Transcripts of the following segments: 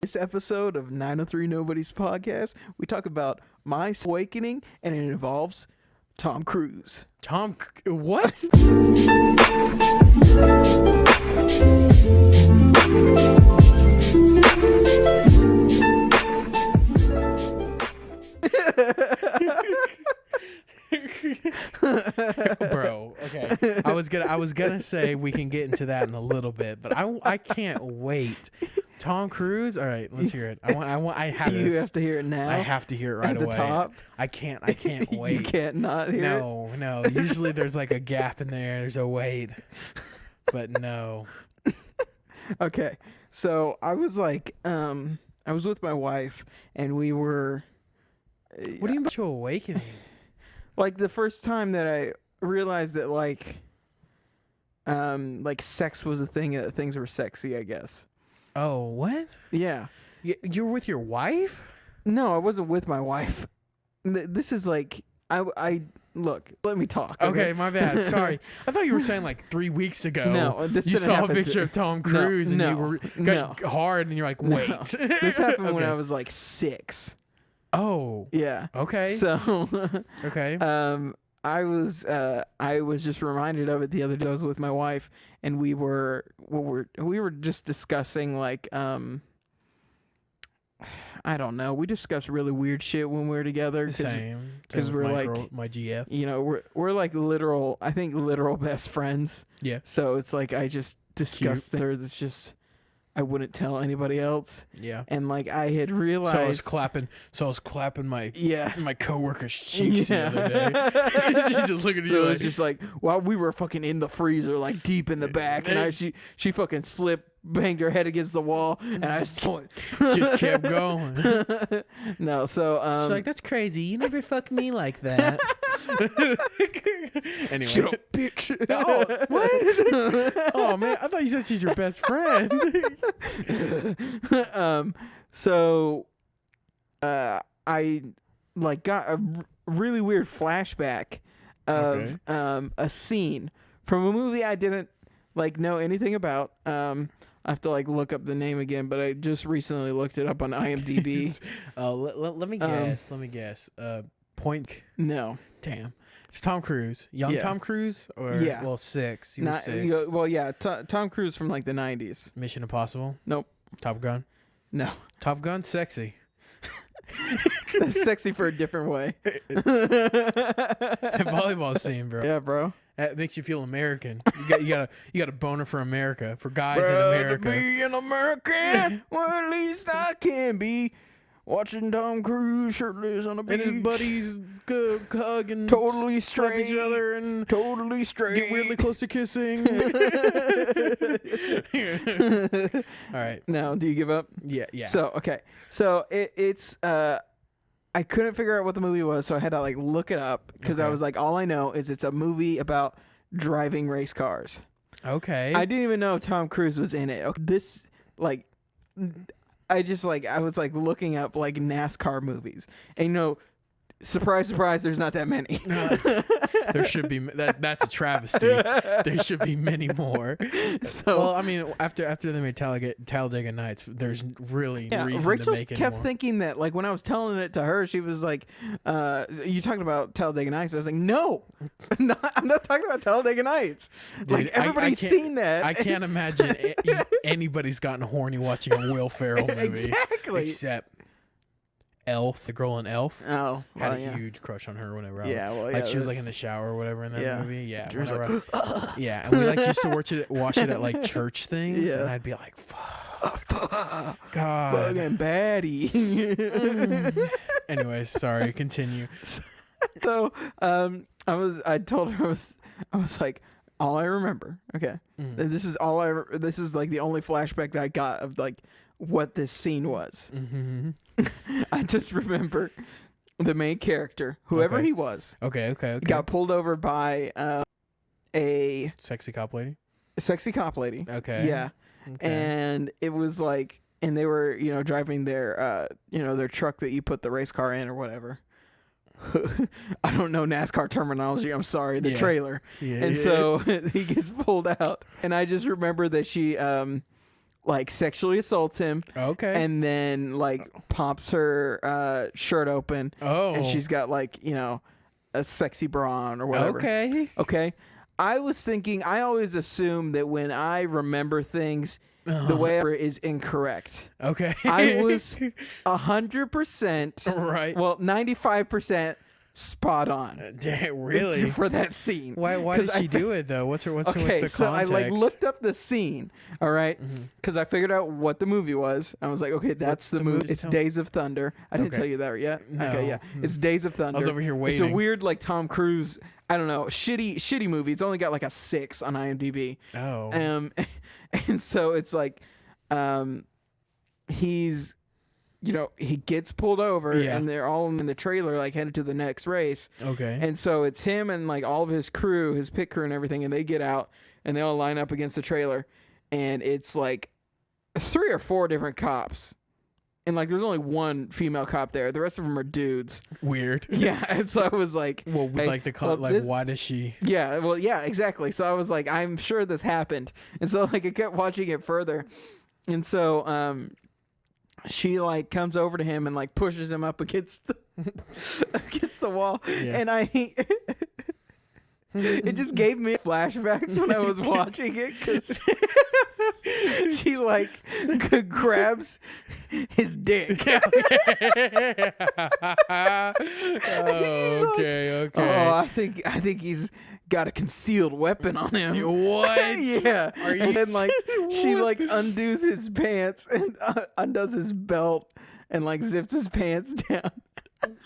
This episode of 903 Nobodies podcast, we talk about my awakening, and it involves Tom Cruise. What? Bro, okay. I was gonna say we can get into that in a little bit, but I can't wait. Tom Cruise. All right, let's hear it. I have this. You have to hear it now. I have to hear it right at the away. top. I can't wait. You can't not hear it. No. Usually there's like a gap in there. There's a wait, but no. Okay, so I was like, I was with my wife, and we were. What do you mean by awakening? Like the first time that I realized that like sex was a thing, that things were sexy, I guess. Oh, what? Yeah. You're with your wife? No, I wasn't with my wife. This is like I look. Let me talk. Okay, my bad. Sorry, I thought you were saying like 3 weeks ago. No, this you didn't saw a happen picture of Tom Cruise and you were got hard, and you're like, wait. No. This happened when Okay. I was like 6. Oh. Yeah. Okay. So. Okay. I was just reminded of it the other day. I was with my wife, and we were just discussing like I don't know. We discuss really weird shit when we're together. Same. Because we're like my GF. You know, we're like literal best friends. Yeah. So it's like I just discuss things that's just I wouldn't tell anybody else. Yeah. And like I had realized. So I was clapping my my coworker's cheeks Yeah. the other day. She's just looking at you So like, it's just like while we were fucking in the freezer, like deep in the back, and she fucking banged her head against the wall, and I just kept going. No, so She's like, that's crazy. You never fucked me like that. Anyway. Shut up, bitch. Oh, what? Oh man, I thought you said she's your best friend. So I like got a really weird flashback of a scene from a movie I didn't like know anything about. I have to like look up the name again, but I just recently looked it up on IMDb. Let me guess. Point. No. Damn. It's Tom Cruise. Young Tom Cruise? Or, Yeah. Well, 6. You were 6. Well, yeah. Tom Cruise from like the 90s. Mission Impossible? Nope. Top Gun? No. Top Gun? Sexy. That's sexy for a different way. Volleyball scene, bro. Yeah, bro. That makes you feel American. You got a boner for America, for guys in America. To be an American, well, at least I can be. Watching Tom Cruise shirtless on the beach. And his buddies hug and totally slap straight. each other and Totally straight. get weirdly close to kissing. All right. Now, do you give up? Yeah. So, okay. So, it's I couldn't figure out what the movie was, so I had to like look it up because I was like, all I know is it's a movie about driving race cars. Okay. I didn't even know Tom Cruise was in it. This like I was like looking up like NASCAR movies, and you know, surprise, surprise, there's not that many. There should be that's a travesty. There should be many more. So, well, I mean, after they made Talladega Nights, there's really reason Rachel to make it kept more. thinking that like when I was telling it to her, she was like, "You talking about Talladega Nights?" I was like, "No, I'm not talking about Talladega Nights." Dude, like everybody's seen that. I can't imagine anybody's gotten horny watching a Will Ferrell movie. Exactly. Except Elf, the girl in Elf. Oh, Had a huge crush on her whenever I was. well, She was like in the shower or whatever in that movie. Yeah. Whenever like, yeah. And we like used to watch it at like church things. Yeah. And I'd be like, fuck. God. fucking baddie. Anyways, sorry, continue. So, I told her I was like, all I remember. Okay, this is this is like the only flashback that I got of like what this scene was. Mm-hmm. I just remember the main character, whoever he was. Okay. Got pulled over by a Sexy cop lady. sexy cop lady. Okay. Yeah, Okay. and it was like, and they were driving their their truck that you put the race car in or whatever. I don't know NASCAR terminology. I'm sorry. The trailer. Yeah, and so he gets pulled out, and I just remember that she like sexually assaults him. Okay. And then like pops her shirt open. Oh. And she's got like, you know, a sexy bra on or whatever. Okay. I was thinking, I always assume that when I remember things, the way I is incorrect. Okay. I was 100%, right. well, 95% spot on. Damn, really? For that scene. Why did she do it though? What's with the context? So I like looked up the scene, all right, because I figured out what the movie was. I was like, okay, that's the movie. It's Days of Thunder. I didn't tell you that yet. No. Okay, yeah, it's Days of Thunder. I was over here waiting. It's a weird like Tom Cruise. I don't know, shitty movie. It's only got like a 6 on IMDb. Oh. And so it's like, he's, you know, he gets pulled over and they're all in the trailer, like headed to the next race. Okay. And so it's him and like all of his crew, his pit crew and everything, and they get out and they all line up against the trailer. And it's like 3 or 4 different cops. And like there's only one female cop there. The rest of them are dudes. Weird. Yeah. And so I was like, well, hey, like the cop, like why does she? Yeah. Well, yeah, exactly. So I was like, I'm sure this happened. And so like I kept watching it further. And so she like comes over to him and like pushes him up against the wall. Yeah. And it just gave me flashbacks when I was watching it because she like grabs his dick. Okay. Oh, I think he's got a concealed weapon on him. What? Yeah. Are you? And then like she like undoes his pants and undoes his belt and like zips his pants down.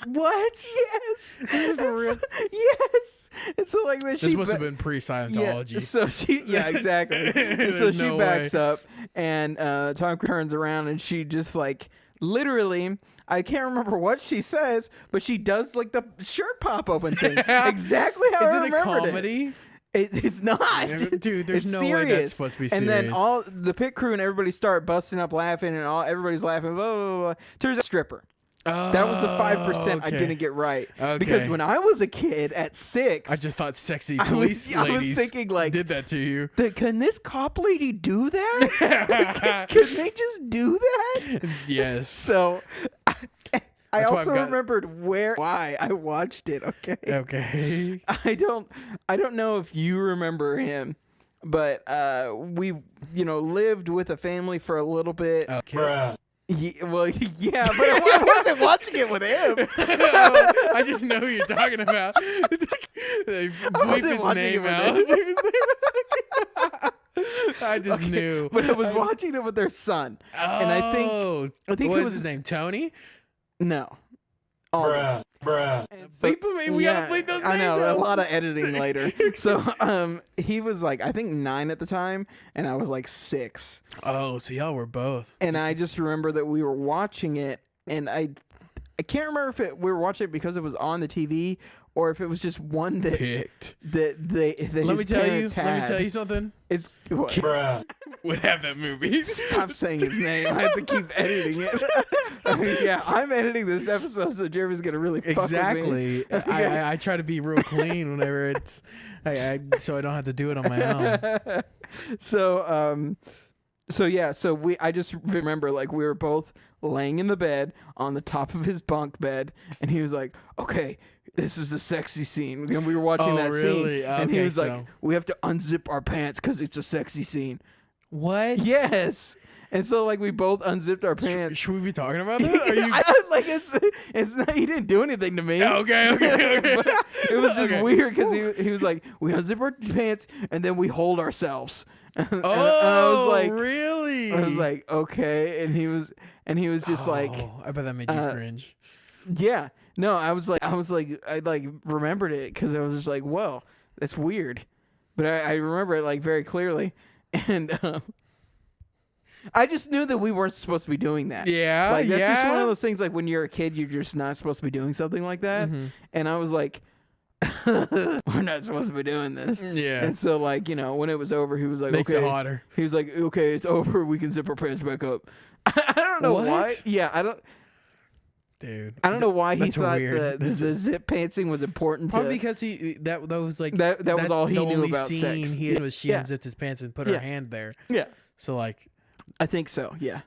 What? Yes. This is for real? Yes. And so like this must have been pre-Scientology. Yeah, so she exactly. And so she backs up and Tom turns around and she just like literally, I can't remember what she says, but she does like the shirt pop open thing. Exactly how I remembered it. Is it a comedy? It's not. Dude, there's no serious. way that's supposed to be serious. And then all the pit crew and everybody start busting up laughing and everybody's laughing. Blah, blah, blah. Turns out stripper. Oh, that was the 5% I okay. didn't get right. Okay. Because when I was a kid at 6, I just thought sexy police ladies I was thinking like, did that to you. Can this cop lady do that? Can they just do that? Yes. So I also remembered why I watched it. Okay. Okay. I don't know if you remember him, but we lived with a family for a little bit. Okay. Yeah, well, yeah, but I wasn't watching it with him. I just know who you're talking about. They bleep his name out. I just knew. But I was watching it with their son. Oh, and I think what it was his name? Tony? No. Bruh. So, bleep him. We gotta bleep those names. I know, out. a lot of editing later. So he was like, I think 9 at the time, and I was like 6. Oh, so y'all were both. And I just remember that we were watching it, and I can't remember if we were watching it because it was on the TV or if it was just one that picked that let me tell you something. It's what? Bruh. Would have that movie. Stop saying his name. I have to keep editing it. Yeah, I'm editing this episode, so Jeremy's gonna really exactly. Fuck with me. I try to be real clean whenever it's so I don't have to do it on my own. So I just remember like we were both laying in the bed on the top of his bunk bed, and he was like, "Okay, this is the sexy scene." And we were watching that really? scene, and he was like, "We have to unzip our pants because it's a sexy scene." What? Yes. And so like we both unzipped our pants. Should we be talking about that? Are you... it's not, he didn't do anything to me. Okay. It was just weird because he was like, we unzip our pants and then we hold ourselves. And I was like, really? I was like, okay. And he was just like, I bet that made you cringe. Yeah. No, I remembered it because I was just like, whoa, that's weird. But I remember it like very clearly. And I just knew that we weren't supposed to be doing that. Yeah, like that's just one of those things. Like when you're a kid, you're just not supposed to be doing something like that. Mm-hmm. And I was like, we're not supposed to be doing this. Yeah. And so like when it was over, he was like, makes okay. it hotter. He was like, okay, it's over. We can zip our pants back up. I don't know why. Yeah, I don't. Dude, I don't know why he thought the zip pantsing was important. Probably because that was like that was all he knew only about scene sex. He was she unzipped his pants and put her hand there. Yeah. So like I think so. Yeah.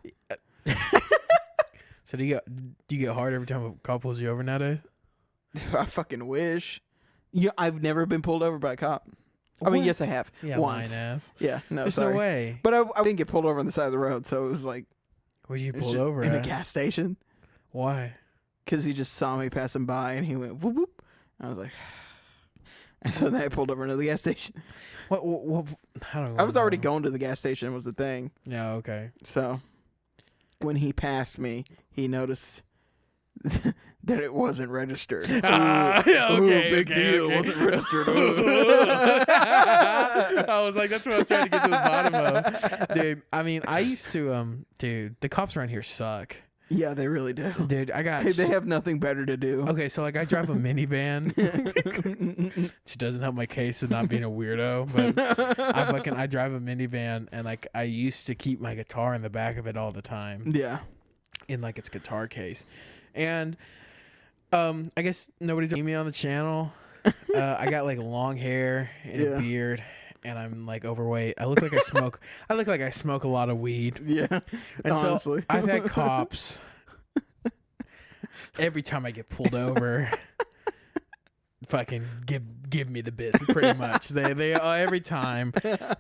So do you get hard every time a cop pulls you over nowadays? I fucking wish. Yeah, I've never been pulled over by a cop. I mean, yes, I have. Yeah, once. lying ass. Yeah, no, There's sorry. no way. But I didn't get pulled over on the side of the road, so it was like. Where'd you pull over in at? a gas station. Why? Because he just saw me passing by and he went whoop whoop. I was like, and so then I pulled over into the gas station. What I was already going to the gas station was the thing. Yeah, okay. So when he passed me, he noticed that it wasn't registered. Big deal. Okay. Wasn't registered. I was like, that's what I was trying to get to the bottom of. Dude, I mean, I used to, dude, the cops around here suck. Yeah, they really do. Dude, They have nothing better to do. Okay, so like I drive a minivan. Which doesn't help my case of not being a weirdo, but I drive a minivan, and like I used to keep my guitar in the back of it all the time. Yeah. In like its guitar case. And I guess nobody's seen me on the channel. I got like long hair and a beard, and I'm like overweight. I look like I smoke. I look like I smoke a lot of weed. Yeah, and honestly. so I've had cops every time I get pulled over. Fucking give me the business, pretty much. They every time,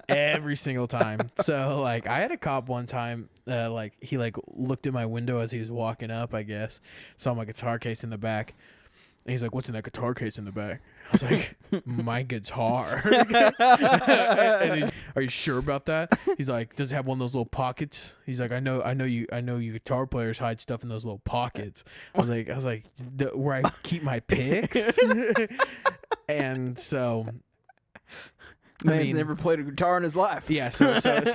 every single time. So like I had a cop one time, like he like looked at my window as he was walking up, I guess, saw my guitar case in the back, and he's like, "What's in that guitar case in the back?" I was like, "My guitar." And he's, "Are you sure about that?" He's like, "Does it have one of those little pockets?" He's like, I know you guitar players hide stuff in those little pockets." I was like, "Where I keep my picks?" And so, Man's never played a guitar in his life. Yeah, so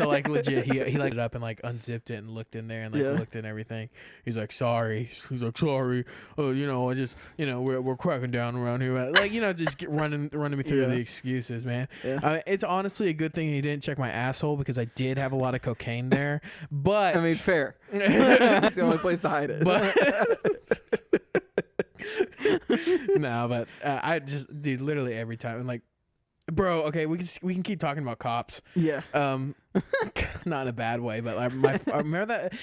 like legit, he like it up and like unzipped it and looked in there and like looked at everything. He's like, sorry. Oh, I just, we're cracking down around here. Like, just running me through the excuses, man. Yeah. It's honestly a good thing he didn't check my asshole because I did have a lot of cocaine there. But I mean, fair. It's the only place to hide it. But no, but I just, dude, literally every time I'm like, bro, okay, we can keep talking about cops. Yeah. Not in a bad way, but I remember that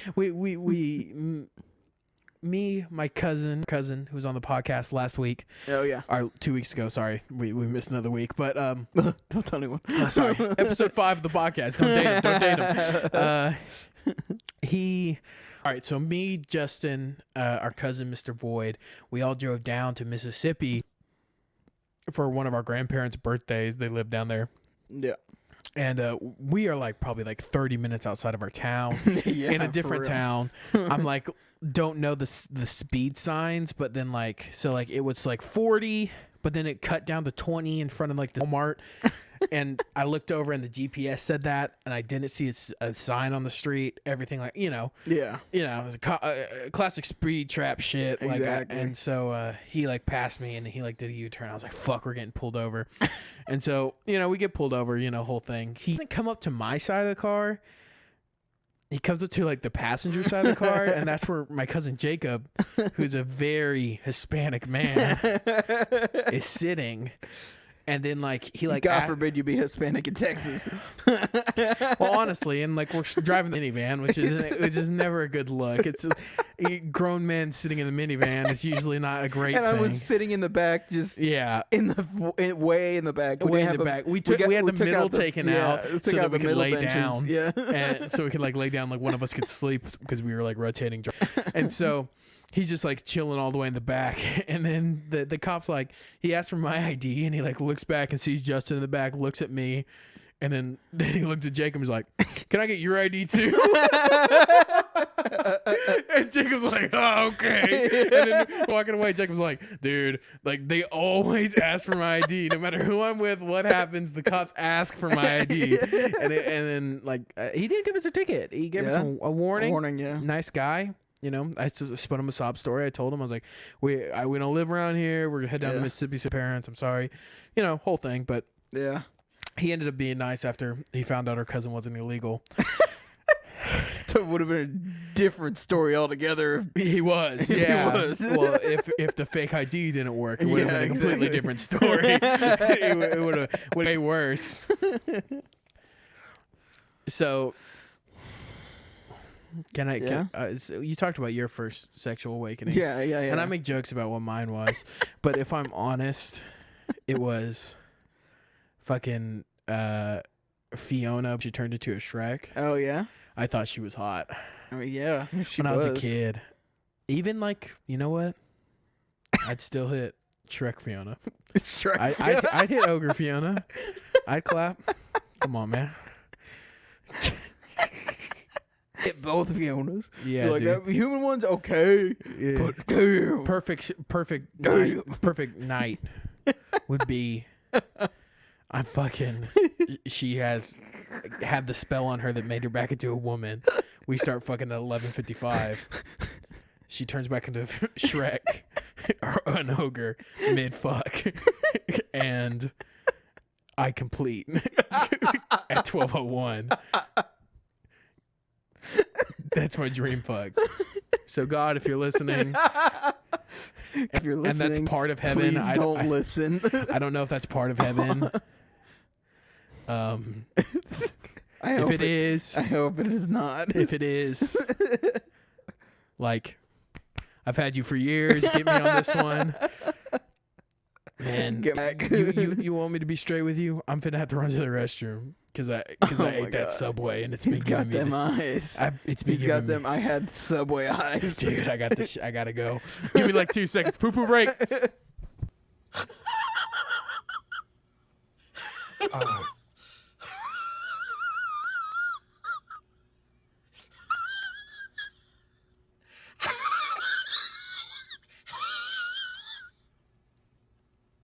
me, my cousin who was on the podcast last week. Oh yeah. Or 2 weeks ago. Sorry, we missed another week, but don't tell anyone. Sorry, episode 5 of the podcast. Don't date him. All right, so me, Justyn, our cousin, Mr. Void, we all drove down to Mississippi for one of our grandparents' birthdays. They live down there. Yeah. And we are like probably like 30 minutes outside of our town in a different town. I'm like, don't know the speed signs, but then like, so like it was like 40, but then it cut down to 20 in front of like the Walmart. And I looked over and the GPS said that, and I didn't see a sign on the street. Everything like, classic speed trap shit. Exactly. And so he like passed me and he like did a U-turn. I was like, fuck, we're getting pulled over. And so, we get pulled over, whole thing. He didn't come up to my side of the car. He comes up to like the passenger side of the car, and that's where my cousin Jacob, who's a very Hispanic man, is sitting. And then like he like God forbid you be Hispanic in Texas. Well, honestly, and like we're driving the minivan, which is never a good look. It's grown men sitting in a minivan is usually not a great thing. And I was sitting in the back, just way in the back. Way in the back. We had the middle taken out so that we could lay down. Yeah, and so we could like lay down, like one of us could sleep because we were like rotating. And so he's just like chilling all the way in the back, and then the cop's like, he asks for my ID, and he like looks back and sees Justyn in the back, looks at me, and then he looks at Jacob and he's like, "Can I get your ID too?" And Jacob's like, "Oh, okay." And then walking away, Jacob's like, "Dude, like they always ask for my ID, no matter who I'm with, what happens, the cops ask for my ID." And then like he did give us a ticket. He gave us a warning. A warning, yeah. Nice guy. I spun him a sob story. I told him, I was like, we don't live around here. We're gonna head down to Mississippi to parents. I'm sorry, whole thing. But yeah, he ended up being nice after he found out our cousin wasn't illegal. It would have been a different story altogether. He was, yeah. He was. Well, if the fake ID didn't work, it would have been a completely different story. It would have been way worse. So Can I? Yeah. So you talked about your first sexual awakening. Yeah. And I make jokes about what mine was, but if I'm honest, it was fucking Fiona. She turned into a Shrek. Oh yeah. I thought she was hot I mean, yeah. when I was a kid. Even like, you know what? I'd still hit Shrek Fiona. I'd hit Ogre Fiona. I'd clap. Come on, man. Hit both Fionas. Yeah, like dude. that human one's okay, Yeah. but damn. Perfect night would be. I'm fucking. She has had the spell on her that made her back into a woman. We start fucking at 11:55. She turns back into Shrek or an ogre mid fuck, and I complete at 12:01. That's my dream fuck. So God, if you're listening, and that's part of heaven, please don't listen. I don't know if that's part of heaven. If it is, I hope it is not. if it is, like, I've had you for years. Get me on this one. Man, Get back. you want me to be straight with you? I'm finna have to run to the restroom because I ate that Subway and it's been He's giving got me them eyes. He's got them. I had Subway eyes. Dude, I got this. I gotta go. Give me like 2 seconds. Poo poo break.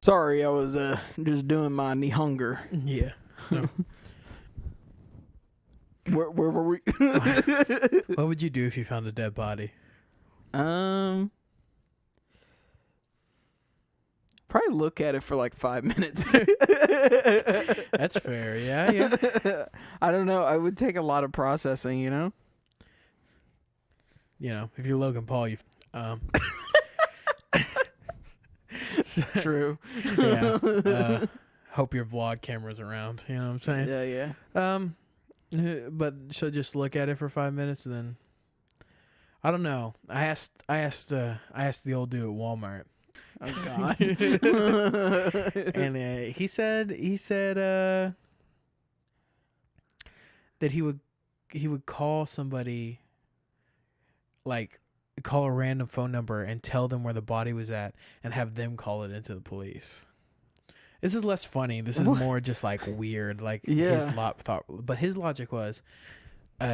Sorry, I was just doing my knee hunger. Yeah. So, Where were we? what would you do if you found a dead body? Probably look at it for like 5 minutes. That's fair. Yeah. I don't know. I would take a lot of processing, you know? You know, if you're Logan Paul, you. True. Yeah. Hope your vlog camera's around. You know what I'm saying? Yeah. But so just look at it for 5 minutes and then. I don't know. I asked the old dude at Walmart. Oh God. And he said that he would call somebody, like call a random phone number and tell them where the body was at and have them call it into the police. This is less funny. This is more just like weird. Like his his logic was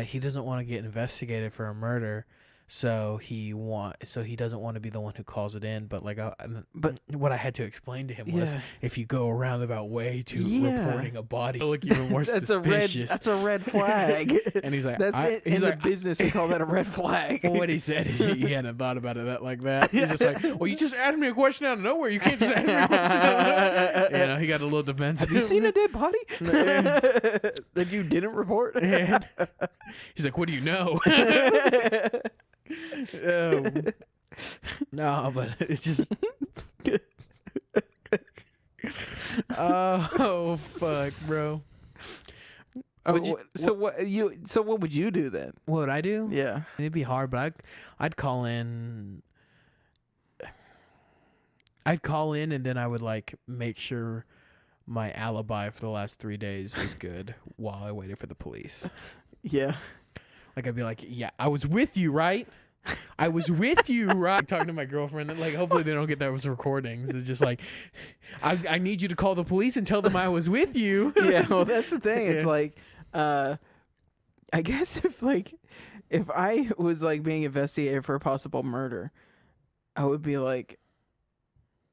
he doesn't want to get investigated for a murder. So he doesn't want to be the one who calls it in, but what I had to explain to him was if you go a roundabout way to reporting a body, look even more suspicious. That's a red flag. And he's like, in the business we call that a red flag. Well, what he said, he hadn't thought about it like that. He's just like, well, you just asked me a question out of nowhere. You can't just ask me a question out of nowhere. You know, he got a little defensive. Have you seen a dead body that you didn't report? And he's like, what do you know? No, but it's just. Oh fuck, bro. So what would you do then? What would I do? Yeah, it'd be hard, but I'd call in. I'd call in, and then I would like make sure my alibi for the last 3 days was good while I waited for the police. Yeah. Like I'd be like, yeah, I was with you, right? I was with you, right? Talking to my girlfriend, and like, hopefully they don't get those recordings. It's just like, I need you to call the police and tell them I was with you. Yeah, well, that's the thing. It's like, I guess if I was like being investigated for a possible murder, I would be like,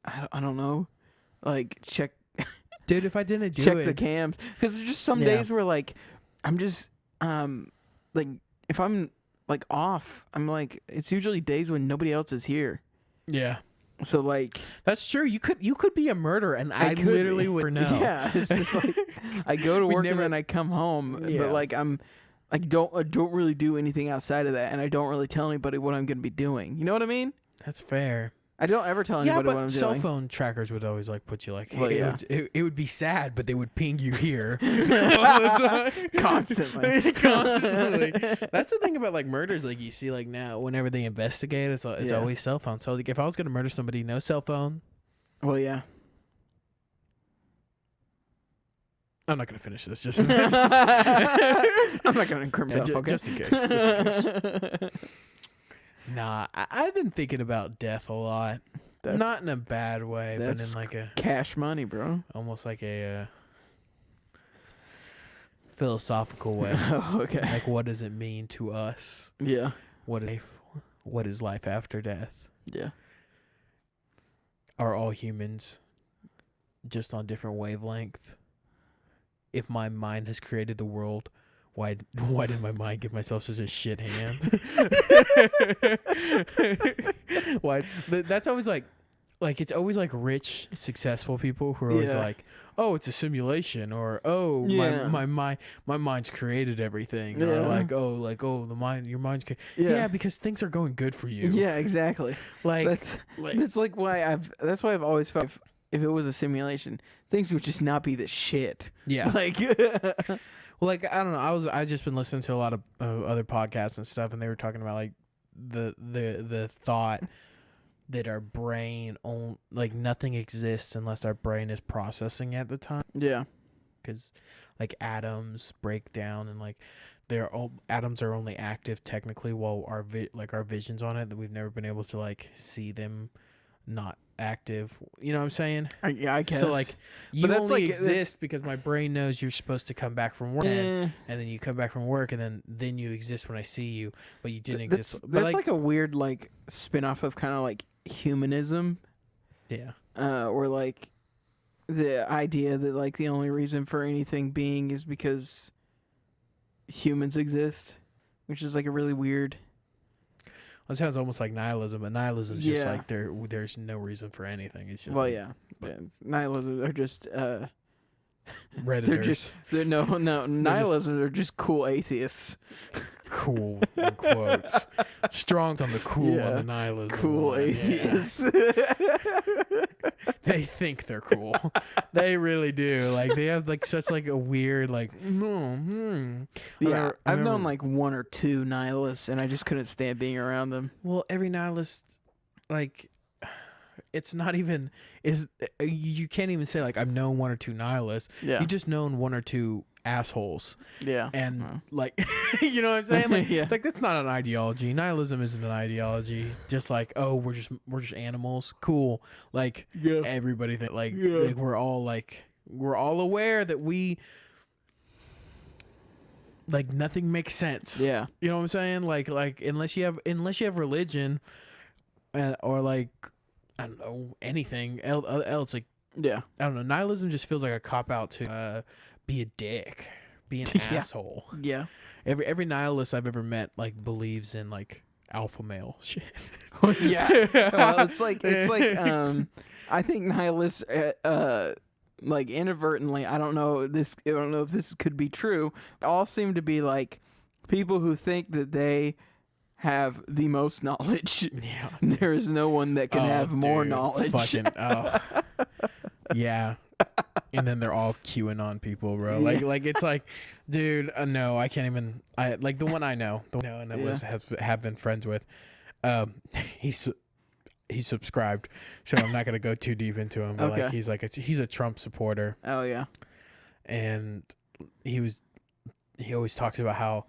I don't know, like check. Dude, if I didn't check the cams, because there's just some days where like I'm just like if I'm like off, I'm like it's usually days when nobody else is here. Yeah. So like that's true. You could be a murderer, and I literally would know. Yeah, it's just like I go to work and then I come home, but like I don't really do anything outside of that, and I don't really tell anybody what I'm gonna be doing. You know what I mean? That's fair. I don't ever tell anybody what I'm cell doing. phone trackers would always like put you like, Well, it would be sad, but they would ping you here Constantly. Constantly. That's the thing about like murders. Like you see, like now, whenever they investigate, it's always cell phone. So like, if I was gonna murder somebody, no cell phone. Well, yeah. I'm not gonna finish this. Just I'm not gonna incriminate myself. Okay? Just in case. Just in case. Nah, I've been thinking about death a lot. Not in a bad way, but in like a cash money, bro. Almost like a philosophical way. Oh, okay. Like, what does it mean to us? Yeah. What is life after death? Yeah. Are all humans just on different wavelength? If my mind has created the world, why did my mind give myself such a shit hand? Why? That's always like it's always like rich, successful people who are always like, oh, it's a simulation, or oh, my mind's created everything, or your mind's because things are going good for you. Yeah, exactly. That's why I've always felt if it was a simulation, things would just not be the shit. Yeah. Like. Well, like, I don't know. I just been listening to a lot of other podcasts and stuff, and they were talking about like the thought that our brain like nothing exists unless our brain is processing at the time. Yeah, because like atoms break down, and like atoms are only active technically while our vision's on it. That we've never been able to like see them not active. You know what I'm saying? Yeah, I guess. So like you only exist because my brain knows you're supposed to come back from work, and then you come back from work, and then you exist when I see you, but you didn't exist. But that's like a weird like spin-off of kind of like humanism. Yeah. Or like the idea that like the only reason for anything being is because humans exist, which is like a really weird. Well, it sounds almost like nihilism, but nihilism is just like there's no reason for anything. It's just nihilism are just Redditors. Nihilism are just cool atheists. Cool in quotes. Strong's on the cool on the nihilism. Cool atheists. They think they're cool. They really do. Like they have like such like a weird like Yeah, I've known like one or two nihilists, and I just couldn't stand being around them. Well, every nihilist, like, it's not even you can't even say like I've known one or two nihilists. Yeah, you just known one or two assholes. Yeah, and like you know what I'm saying? Like, like that's not an ideology. Nihilism isn't an ideology. Just like we're just animals. Cool. Like everybody think like we're all aware that we. Like nothing makes sense. Yeah, you know what I'm saying. Like unless you have religion, or like I don't know anything else. Like I don't know. Nihilism just feels like a cop out to be a dick, be an asshole. Yeah. Every nihilist I've ever met like believes in like alpha male shit. Yeah. Well, it's like I think nihilists like inadvertently, I don't know if this could be true, all seem to be like people who think that they have the most knowledge. Yeah. There is no one that can have more knowledge. Yeah. And then they're all QAnon people, bro. Like it's like, dude, no, I can't even. I like the one I know, and that have been friends with. He's subscribed, so I'm not gonna go too deep into him. But like he's a Trump supporter. Oh yeah, and he always talks about how,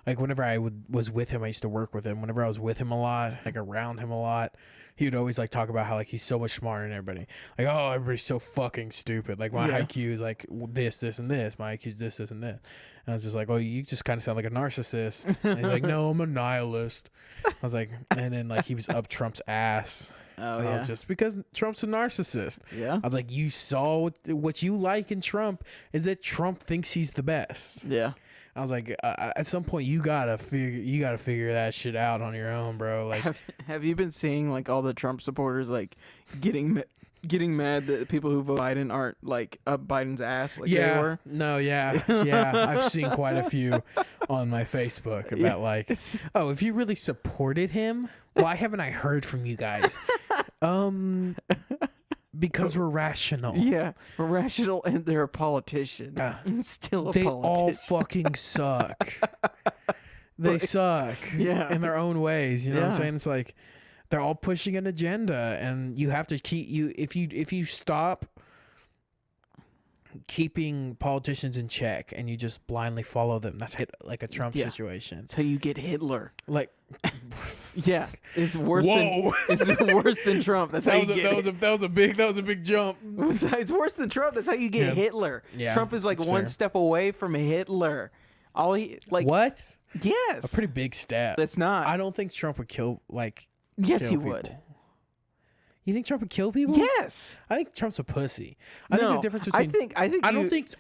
like whenever I was with him, I used to work with him. Whenever I was with him a lot, like around him a lot, he would always like talk about how like he's so much smarter than everybody. Like, oh, everybody's so fucking stupid. Like my IQ is like this, and this. My IQ is this, and this. And I was just like, oh, you just kind of sound like a narcissist. And he's like, no, I'm a nihilist. I was like, and then like he was up Trump's ass. Oh yeah, just because Trump's a narcissist. Yeah, I was like, you saw what you like in Trump is that Trump thinks he's the best. Yeah. I was like, at some point you gotta figure that shit out on your own, bro. Like, have you been seeing like all the Trump supporters like getting mad that people who vote Biden aren't like up Biden's ass like they were? No, yeah. I've seen quite a few on my Facebook about like, oh, if you really supported him, why haven't I heard from you guys? Because we're rational. Yeah, we're rational, and they're a politician. Still a they politician. all fucking suck. They suck. Yeah. In their own ways. You know what I'm Yeah. saying? It's like they're all pushing an agenda, and you have to keep if you stop keeping politicians in check and you just blindly follow them. That's like a Trump situation. That's how you get Hitler. Like, yeah, it's worse. Whoa. It's worse than Trump. That's how you get. That was a big jump. It's worse than Trump. That's how you get Hitler. Yeah, Trump is like one step away from Hitler. All he like. What? Yes. A pretty big step. That's not. I don't think Trump would kill Yes, kill he people. would. You think Trump would kill people? Yes. I think Trump's a pussy. I think the difference between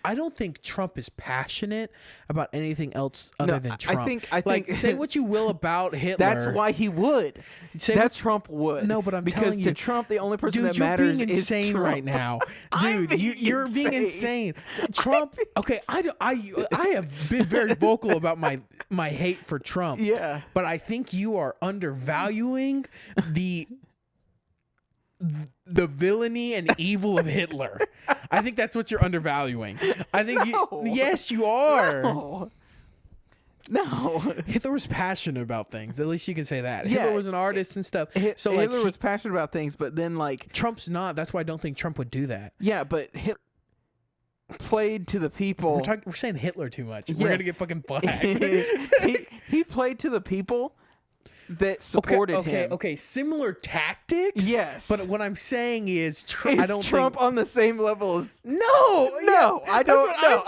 I don't think Trump is passionate about anything else other than Trump. I think say what you will about Hitler. That's why he would. Trump would. No, but I'm because telling you, to Trump, the only person dude, that matters you're being is insane Trump. right now, dude. You're being insane. Trump. Okay, I have been very vocal about my hate for Trump. Yeah, but I think you are undervaluing the villainy and evil of Hitler. I think that's what you're undervaluing. I think yes, you are. No. Hitler was passionate about things. At least you can say that. Yeah. Hitler was an artist and stuff. So Hitler was passionate about things, but then Trump's not. That's why I don't think Trump would do that. Yeah, but Hitler played to the people. We're saying Hitler too much. Yes. We're gonna get fucking flagged. he played to the people that supported him. Okay, similar tactics. Yes, but what I'm saying is, I don't Trump on the same level as no, I don't know.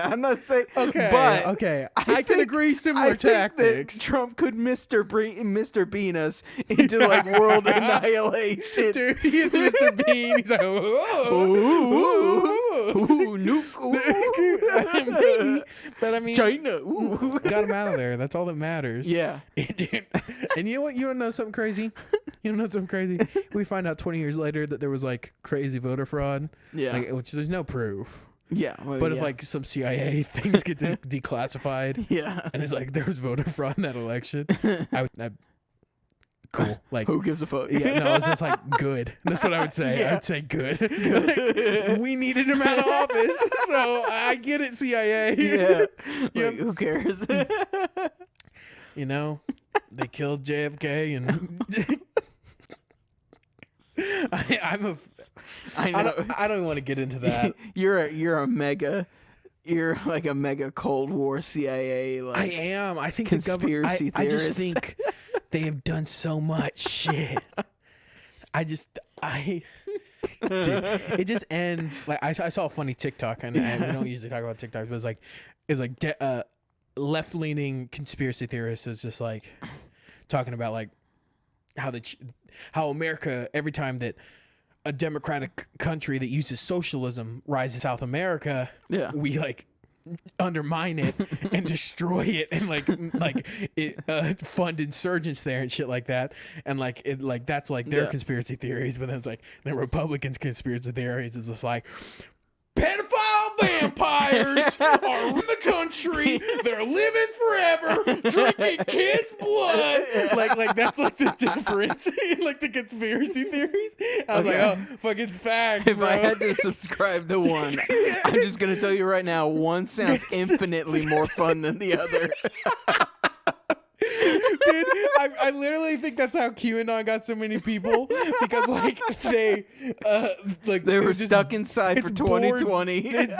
I'm not saying. Okay, but okay, I can agree. Similar tactics. That Trump could Mr. Bean us into world annihilation. Dude, he is Mr. Bean. He's like, nuke. Maybe, but I mean, China. Got him out of there. That's all that matters. Yeah. And you know what? You don't know something crazy? You don't know something crazy? We find out 20 years later that there was crazy voter fraud. Yeah. Which there's no proof. Yeah. Well, but if some CIA things get declassified. Yeah. And it's there was voter fraud in that election. Cool. Who gives a fuck? Yeah, no, it's just good. That's what I would say. Yeah. I would say good. We needed him out of office, so I get it, CIA. Yeah. Who cares? They killed JFK, and I don't even want to get into that. You're a mega Cold War CIA. I am. I think conspiracy I theorist. just think they have done so much shit. Dude, it just ends I saw a funny TikTok, and we don't usually talk about TikTok, but it's left-leaning conspiracy theorists is just talking about how America, every time that a democratic country that uses socialism rises in South America, we undermine it and destroy it and fund insurgents there and shit like that, and that's their conspiracy theories. But then it's the Republicans' conspiracy theories is just pedophile vampires are in the country. They're living forever, drinking kids' blood. That's the difference in the conspiracy theories. I was oh, fucking facts, If bro. I had to subscribe to one, I'm just gonna tell you right now, one sounds infinitely more fun than the other. Dude, I literally think that's how QAnon got so many people, because they were stuck inside for 2020. It's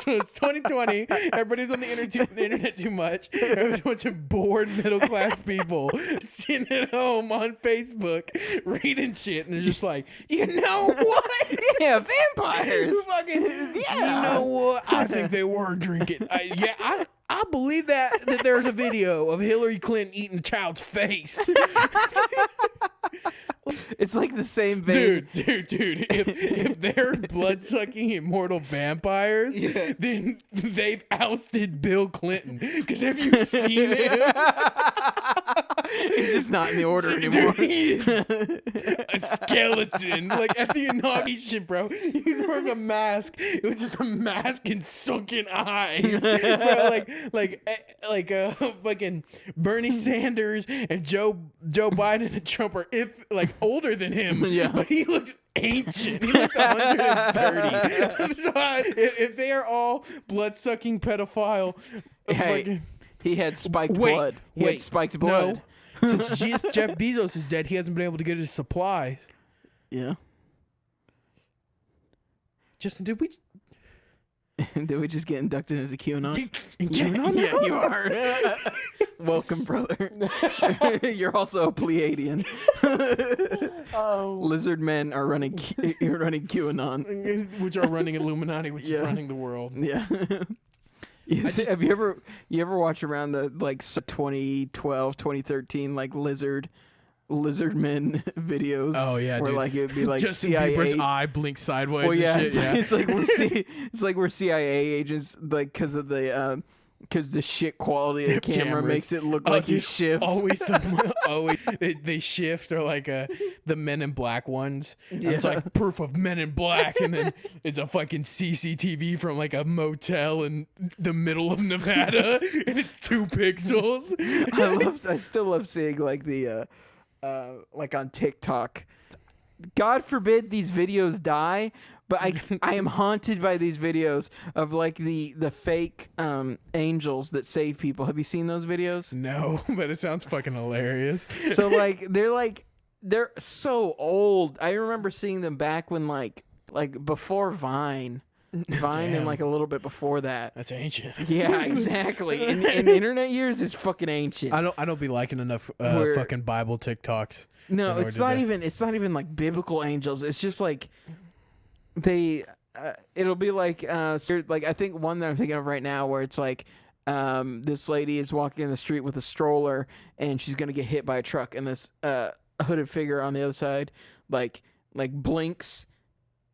2020. Everybody's on the internet too much. There's a bunch of bored middle class people sitting at home on Facebook reading shit, and they're just you know what? Yeah, vampires. You know what? I think they were drinking. I believe that there's a video of Hillary Clinton eating a child's face. It's the same vein. Dude. If they're blood-sucking immortal vampires, then they've ousted Bill Clinton. Because have you seen him? He's just not in the order anymore. Dude, he is a skeleton. At the inauguration, bro, he's wearing a mask. It was just a mask and sunken eyes. Bro, fucking Bernie Sanders and Joe Biden and Trump are older taller than him, Yeah. but he looks ancient. He looks 130. So if they are all blood-sucking pedophile, Hey, he had spiked blood. He had spiked blood. No. Since Jeff Bezos is dead, he hasn't been able to get his supplies. Yeah. Justyn, did we just get inducted into QAnon? QAnon? Yeah, you are. Welcome, brother. You're also a Pleiadian. Lizard men are running QAnon, which are running Illuminati, which is running the world. Yeah. Have you ever watched around the 2012, 2013 lizard men videos? Oh yeah, where dude. it'd be Justyn CIA. Bieber's eye blinks sideways. Well, yeah, and shit. it's like we're CIA agents, because of the because the shit quality of the camera Cameras. makes it look like he shifts. Always they shift, or the Men in Black ones. And it's Yeah. like proof of Men in Black, and then it's a fucking CCTV from a motel in the middle of Nevada, and it's 2 pixels. I still love seeing the on TikTok. God forbid these videos die, but I am haunted by these videos of the fake angels that save people. Have you seen those videos? No, but it sounds fucking hilarious. So they're so old. I remember seeing them back when before Vine. Vine and a little bit before that. That's ancient. Yeah, exactly. In internet years, it's fucking ancient. I don't be liking enough fucking Bible TikToks. No, it's not even biblical angels. It's just they it'll be I think one that I'm thinking of right now where it's this lady is walking in the street with a stroller and she's gonna get hit by a truck, and this hooded figure on the other side blinks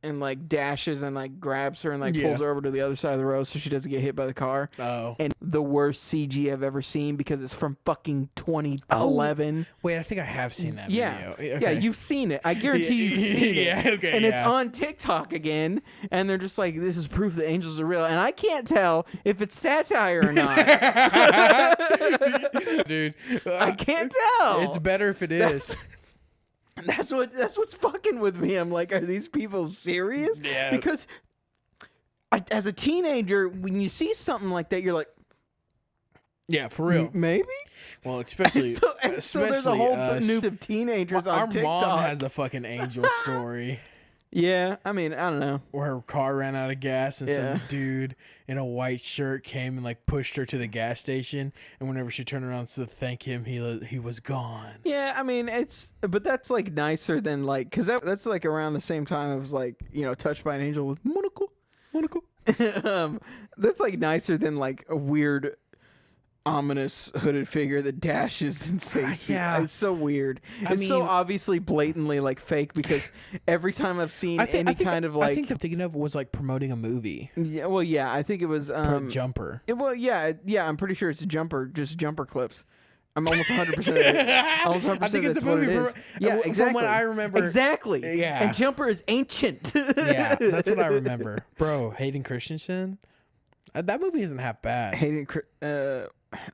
and dashes and grabs her and pulls her over to the other side of the road so she doesn't get hit by the car. Oh. And the worst CG I've ever seen because it's from fucking 2011. Wait, I think I have seen that Yeah. video. Okay. Yeah, you've seen it. I guarantee you've seen it. Yeah, okay. And it's on TikTok again, and they're just this is proof that angels are real. And I can't tell if it's satire or not. Dude. I can't tell. It's better if it is. That's what's fucking with me. I'm are these people serious? Yeah. Because as a teenager, when you see something like that, you're like, yeah, for real. Maybe? Well, especially So there's a whole new of teenagers on TikTok. Our mom has a fucking angel story. Yeah, I mean, I don't know. Where her car ran out of gas and some dude in a white shirt came and pushed her to the gas station, and whenever she turned around to thank him, he was gone. Yeah, I mean, but that's nicer than because that's around the same time as Touched by an Angel with Monaco. That's nicer than a weird ominous hooded figure that dashes and saves people. Yeah. It's so weird. It's so obviously blatantly fake, because every time I've seen I think I'm thinking of was promoting a movie. Yeah, well, yeah, I think it was Jumper. I'm pretty sure it's just jumper clips. I'm almost 100%. Almost 100% I think it's that's a movie. What it is. Yeah, exactly. From what I remember. Exactly. Yeah. And Jumper is ancient. Yeah, that's what I remember. Bro, Hayden Christensen. That movie isn't half bad.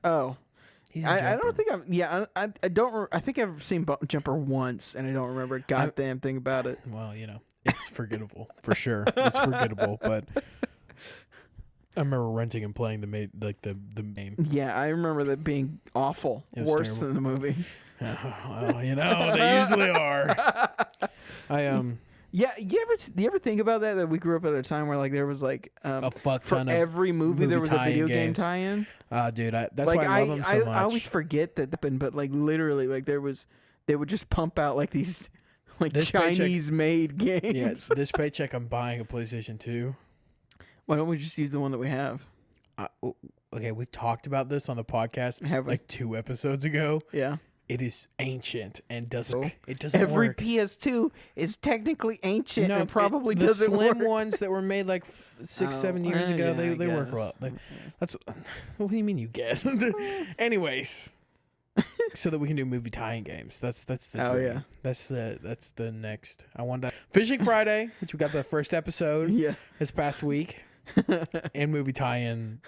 Oh, He's in I Jumper. don't think I'm. Yeah, I don't. I think I've seen Jumper once, and I don't remember a goddamn thing about it. Well, it's forgettable for sure. It's forgettable, but I remember renting and playing the game. Yeah, I remember that being awful, worse than the movie. Well, they usually are. Yeah, you ever think about that we grew up at a time where there was a fuck ton for of every movie there was a video game tie-in. Dude, that's why I love them so much. I always forget that happened, but literally they would just pump out these Chinese made games. Yes, this paycheck I'm buying a PlayStation 2. Why don't we just use the one that we have? Okay, we've talked about this on the podcast 2 episodes ago. Yeah. It is ancient and doesn't Every work. PS2 is technically ancient and probably the doesn't slim work. ones that were made 6-7 years ago, they work well. That's what do you mean you guess? Anyways, so that we can do movie tie-in games. That's the dream. That's the next. I want that Fishing Friday, which we got the first episode this past week, and movie tie-in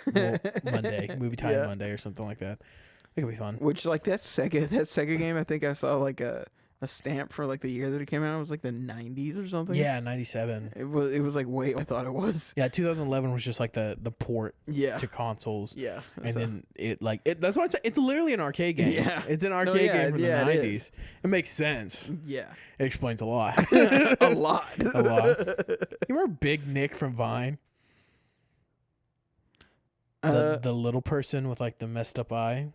Monday, Monday or something like that. It could be fun. Which that Sega game, I think I saw a stamp for like the year that it came out. It was like the 90s or something. Yeah, 97. It was like way I thought it was. Yeah, 2011 was just like the port to consoles. Yeah. And then that's why it's literally an arcade game. Yeah. It's an arcade game from the 90s. It makes sense. Yeah. It explains a lot. A lot. A lot. You remember Big Nick from Vine? The little person with like the messed up eye.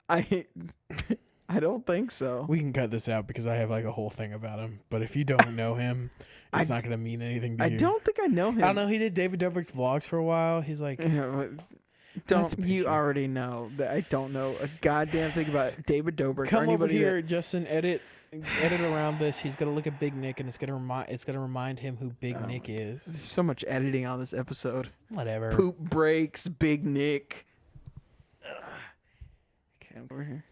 I don't think so. We can cut this out because I have like a whole thing about him. But if you don't know him, it's not gonna mean anything to you. I don't think I know him. I don't know. He did David Dobrik's vlogs for a while. He's like, don't you already know that I don't know a goddamn thing about David Dobrik? Come over here, Justyn. Edit around this. He's gonna look at Big Nick, and it's gonna remind him who Big Nick is. There's so much editing on this episode. Whatever. Poop breaks, Big Nick. Okay, I'm over here.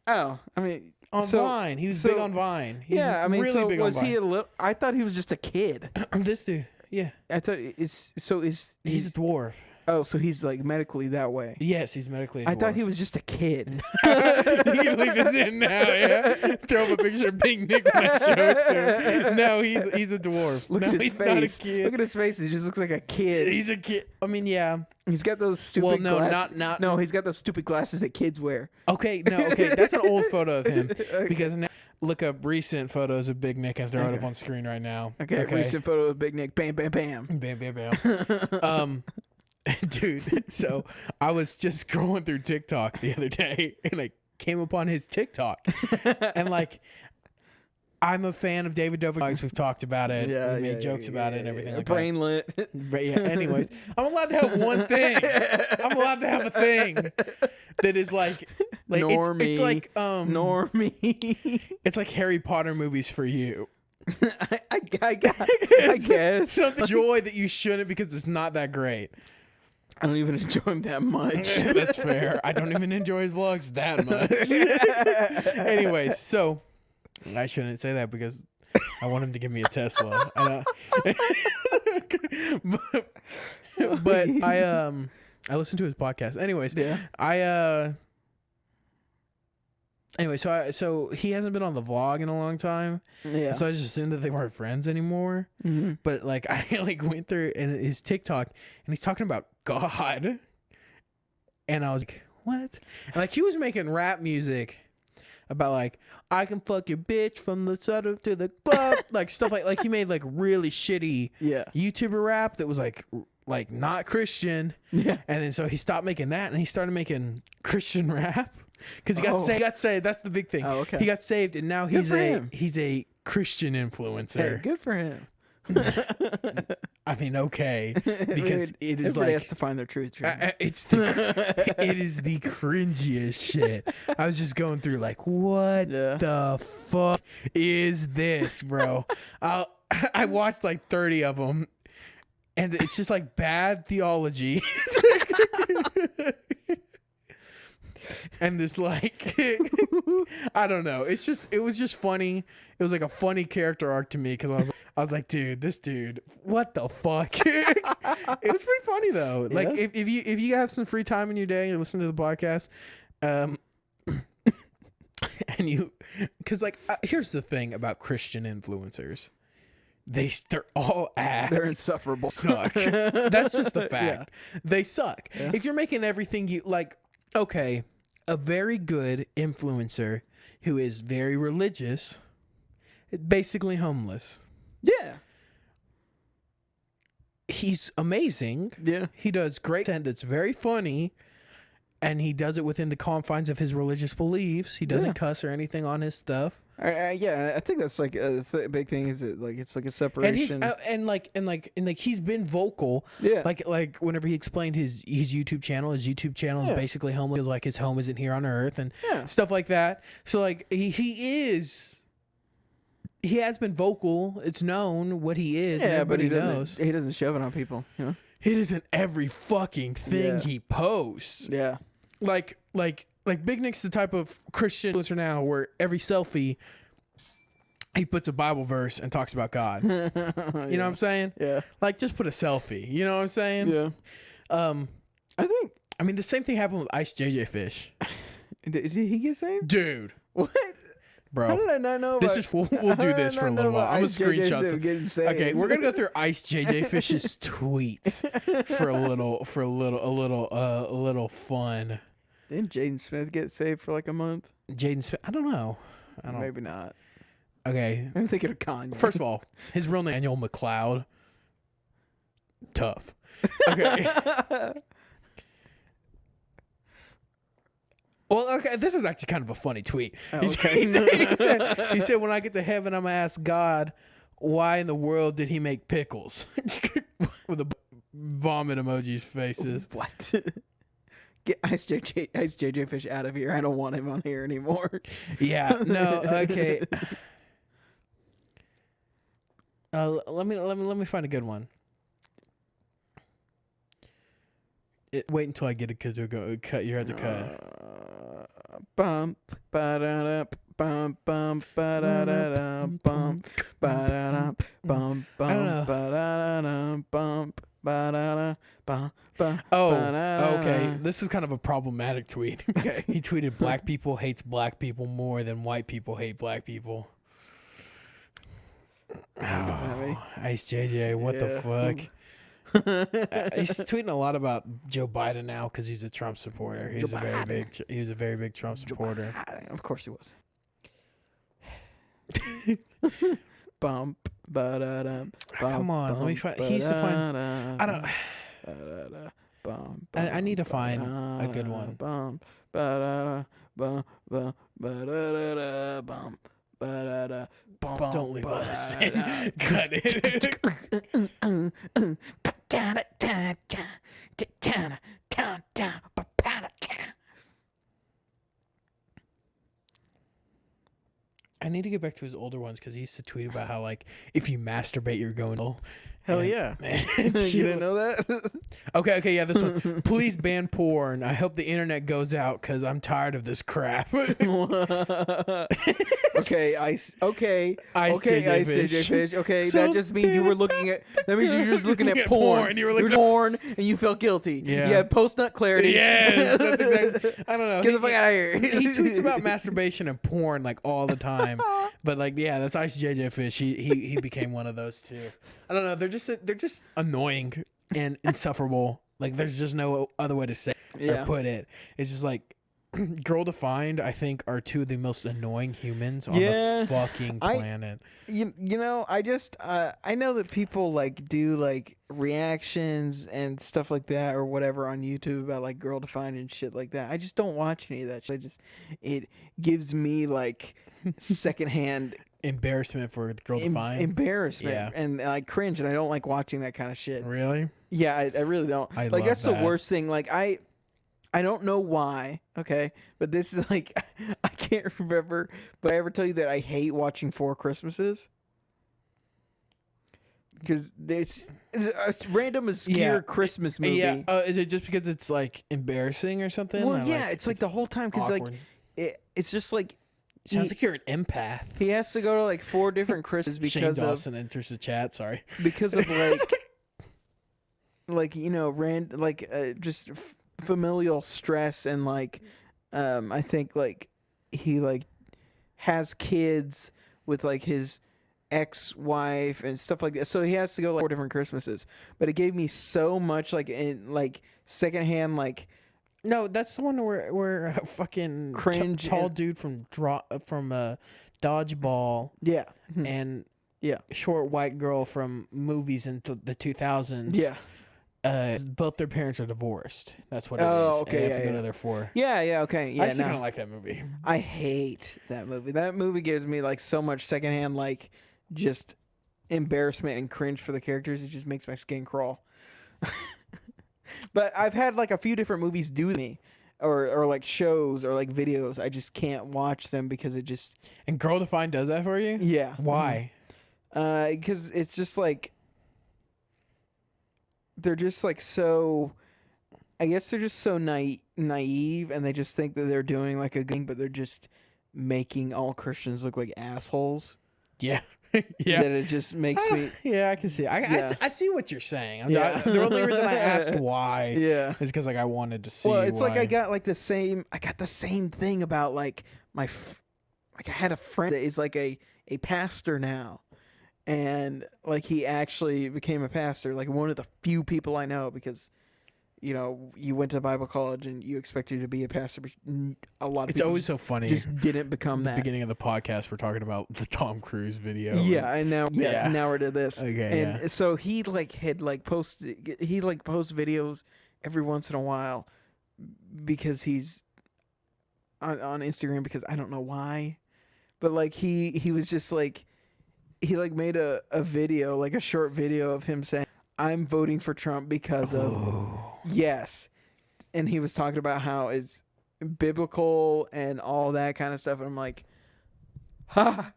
Oh, I mean, on Vine. He was big on Vine. He's really big on Vine. He a little? I thought he was just a kid. This dude, yeah. I thought he's a dwarf. Oh, so he's like medically that way. Yes, he's medically a dwarf. I thought he was just a kid. You leave this in now, yeah. Throw up a picture of Big Nick when I show it to him. No, he's a dwarf. Look at his he's face. Not a kid. Look at his face. He just looks like a kid. He's a kid. I mean, yeah. He's got those stupid glasses. No, he's got those stupid glasses that kids wear. Okay, that's an old photo of him. Okay. Because now look up recent photos of Big Nick and throw it up on screen right now. Okay, recent photo of Big Nick. Bam, bam, bam. Bam, bam, bam. Dude, so I was just scrolling through TikTok the other day and I came upon his TikTok. And like, I'm a fan of David Dobrik. We've talked about it. We made jokes about it and everything like Brainlit. that. But yeah, anyways, I'm allowed to have one thing. I'm allowed to have a thing that is like normie. It's like normie. It's like Harry Potter movies for you. I guess. Something joy that you shouldn't because it's not that great. I don't even enjoy him that much. That's fair. I don't even enjoy his vlogs that much. Anyways, so I shouldn't say that because I want him to give me a Tesla. But I listened to his podcast. Anyways, Anyway, so he hasn't been on the vlog in a long time. Yeah. So I just assumed that they weren't friends anymore. Mm-hmm. But like I went through his TikTok and he's talking about God. And I was like, what? And like he was making rap music about like I can fuck your bitch from the sutter to the club, like stuff like he made like really shitty YouTuber rap that was like not Christian. Yeah. And then so he stopped making that and he started making Christian rap. Because he got saved. That's the big thing. Oh, okay. He got saved, and now he's a Christian influencer. Hey, good for him. I mean, okay, because it is everybody has to find their truth. It is the cringiest shit. I was just going through like, what the fuck is this, bro? I watched like 30 of them, and it's just like bad theology. And this like I don't know. It was just funny. It was like a funny character arc to me because I was like, dude, this dude, what the fuck? It was pretty funny though. Yeah. Like if you have some free time in your day, you listen to the podcast, and you, because like here's the thing about Christian influencers. They're all ass. They're insufferable. Suck. That's just the fact. Yeah. They suck. Yeah. If you're making everything you like, okay. A very good influencer who is very religious, basically homeless. Yeah. He's amazing. Yeah. He does great content that's very funny, and he does it within the confines of his religious beliefs. He doesn't cuss or anything on his stuff. Yeah, I think that's like a big thing. Is it like it's like a separation? And he's been vocal. Yeah. Like whenever he explained his YouTube channel is basically homeless. Feels like his home isn't here on Earth and stuff like that. So like he has been vocal. It's known what he is. Yeah, but he knows. He doesn't shove it on people. You know? It isn't every fucking thing he posts. Yeah. Like Big Nick's the type of Christian influencer now where every selfie he puts a Bible verse and talks about God. You know what I'm saying? Yeah. Like just put a selfie. You know what I'm saying? Yeah. I mean the same thing happened with Ice JJ Fish. Did he get saved? Dude. What? Bro. How did I not know? This is we'll do this for a little while. I'm gonna screenshot some. Okay, we're gonna go through Ice JJ Fish's tweets for a little fun. Didn't Jaden Smith get saved for like a month? Jaden Smith, I don't know. Maybe not. Okay. I'm thinking of Kanye. First of all, his real name Daniel McLeod. Tough. Okay. Well, okay, this is actually kind of a funny tweet. Okay. He said, when I get to heaven, I'm going to ask God, why in the world did he make pickles? With a vomit emoji faces. What? Get Ice JJ Fish out of here. I don't want him on here anymore. Yeah, no, okay. Let me find a good one. Wait until I get a kid to go cut. You have to cut. Bum ba da da bum bum ba da da da bum ba da da bum bum ba da da bum ba da da bum. Oh, okay. This is kind of a problematic tweet. Okay. He tweeted, "Black people hates black people more than white people hate black people." Oh, Ice JJ, what the fuck? He's tweeting a lot about Joe Biden now because he's a Trump supporter. He was a very big Trump supporter. Of course he was. Bump, ba-da-da, come on, let me find. He used to find. I don't. I need to find a good one. Bum, ba-da-da, bum, bum, ba-da-da-da, bum, ba-da-da. Don't leave all this in. Cut it. I need to get back to his older ones because he used to tweet about how, like, if you masturbate, you're going to. Hell yeah. You didn't know that? Okay, yeah, this one. Please ban porn. I hope the internet goes out because I'm tired of this crap. Okay, Ice JJ Fish. Okay, So that just means you were looking at. That means you're just looking at porn. You were looking at porn, and you felt guilty. Yeah. You had post nut clarity. Yes, that's exactly. I don't know. Get the fuck out of here. He tweets about masturbation and porn like all the time. But like, yeah, that's Ice JJ Fish. He became one of those too. I don't know. They're just annoying and insufferable. Like, there's just no other way to say or put it. It's just like, Girl Defined, I think, are two of the most annoying humans on the fucking planet. You know, I know that people like do like reactions and stuff like that or whatever on YouTube about like Girl Defined and shit like that. I just don't watch any of that shit. It gives me like secondhand embarrassment for Girl Defined. Embarrassment. Yeah. And I cringe and I don't like watching that kind of shit. Really? Yeah, I really don't. I like love that's that. the worst thing. Like I don't know why, okay? But this is like I can't remember, but I ever tell you that I hate watching Four Christmases? Because it's a random obscure Christmas movie. Yeah. Is it just because it's like embarrassing or something? Well, or, yeah, it's like the whole time because like it's just like sounds like you're an empath. He has to go to like 4 different Christmases because Shane Dawson enters the chat. Sorry. Because of like you know just familial stress and like I think like he like has kids with like his ex-wife and stuff like that, so he has to go like 4 different Christmases. But it gave me so much like in like secondhand like. No, that's the one where a fucking cringe tall dude from Dodgeball. Yeah. And yeah, short white girl from movies in the 2000s. Yeah. Both their parents are divorced. That's what it is. Oh, okay. And they have to go to their 4. Yeah, okay. Yeah, I actually kind of like that movie. I hate that movie. That movie gives me like so much secondhand like just embarrassment and cringe for the characters. It just makes my skin crawl. But I've had like a few different movies do me, or like shows or like videos. I just can't watch them because it just. And Girl Defined does that for you? Yeah. Why? Because it's just like. They're just like so. I guess they're just so naive, and they just think that they're doing like a thing, but they're just making all Christians look like assholes. Yeah. Yeah. that it just makes me. Yeah, I can see. I see what you're saying. The only reason I asked why Yeah. is because like I wanted to see. Well, it's like why. I got the same thing about like I had a friend that is like a pastor now, and like he actually became a pastor, like one of the few people I know, because you went to Bible college and you expected to be a pastor, but a lot of It's people always so funny. just didn't become that. Beginning of the podcast, we're talking about the Tom Cruise video. Yeah, and now now we're to this. Okay, and so he posts videos every once in a while because he's on Instagram, because I don't know why, but like he was just like he made a video, like a short video of him saying, "I'm voting for Trump because of yes," and he was talking about how it's biblical and all that kind of stuff, and I'm like, ha.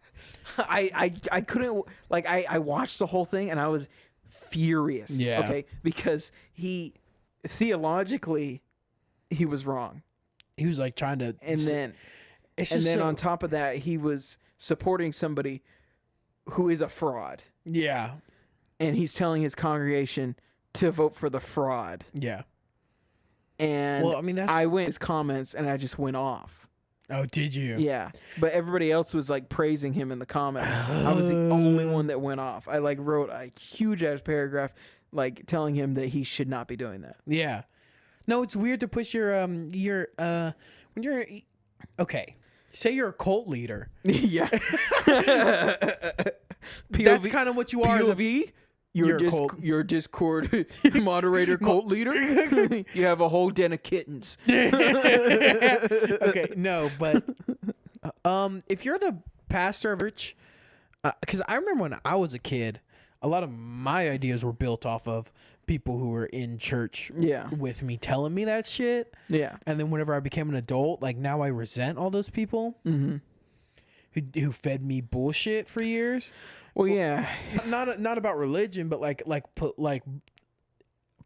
I couldn't, like, I watched the whole thing and I was furious. Yeah. Okay. Because theologically, he was wrong. He was like trying to, And then on top of that, he was supporting somebody who is a fraud. Yeah. And he's telling his congregation to vote for the fraud. Yeah. And well, I mean, I went in his comments and I just went off. Oh, did you? Yeah, but everybody else was like praising him in the comments. I was the only one that went off. I like wrote a huge ass paragraph, like telling him that he should not be doing that. Yeah. No, it's weird to push your when you're okay. Say you're a cult leader. Yeah. That's kind of what you are. POV. Your Discord moderator, cult leader. You have a whole den of kittens. Okay, no, but if you're the pastor of church, because I remember when I was a kid, a lot of my ideas were built off of people who were in church with me telling me that shit. Yeah. And then whenever I became an adult, like now I resent all those people who fed me bullshit for years. Well, yeah. Not about religion, but like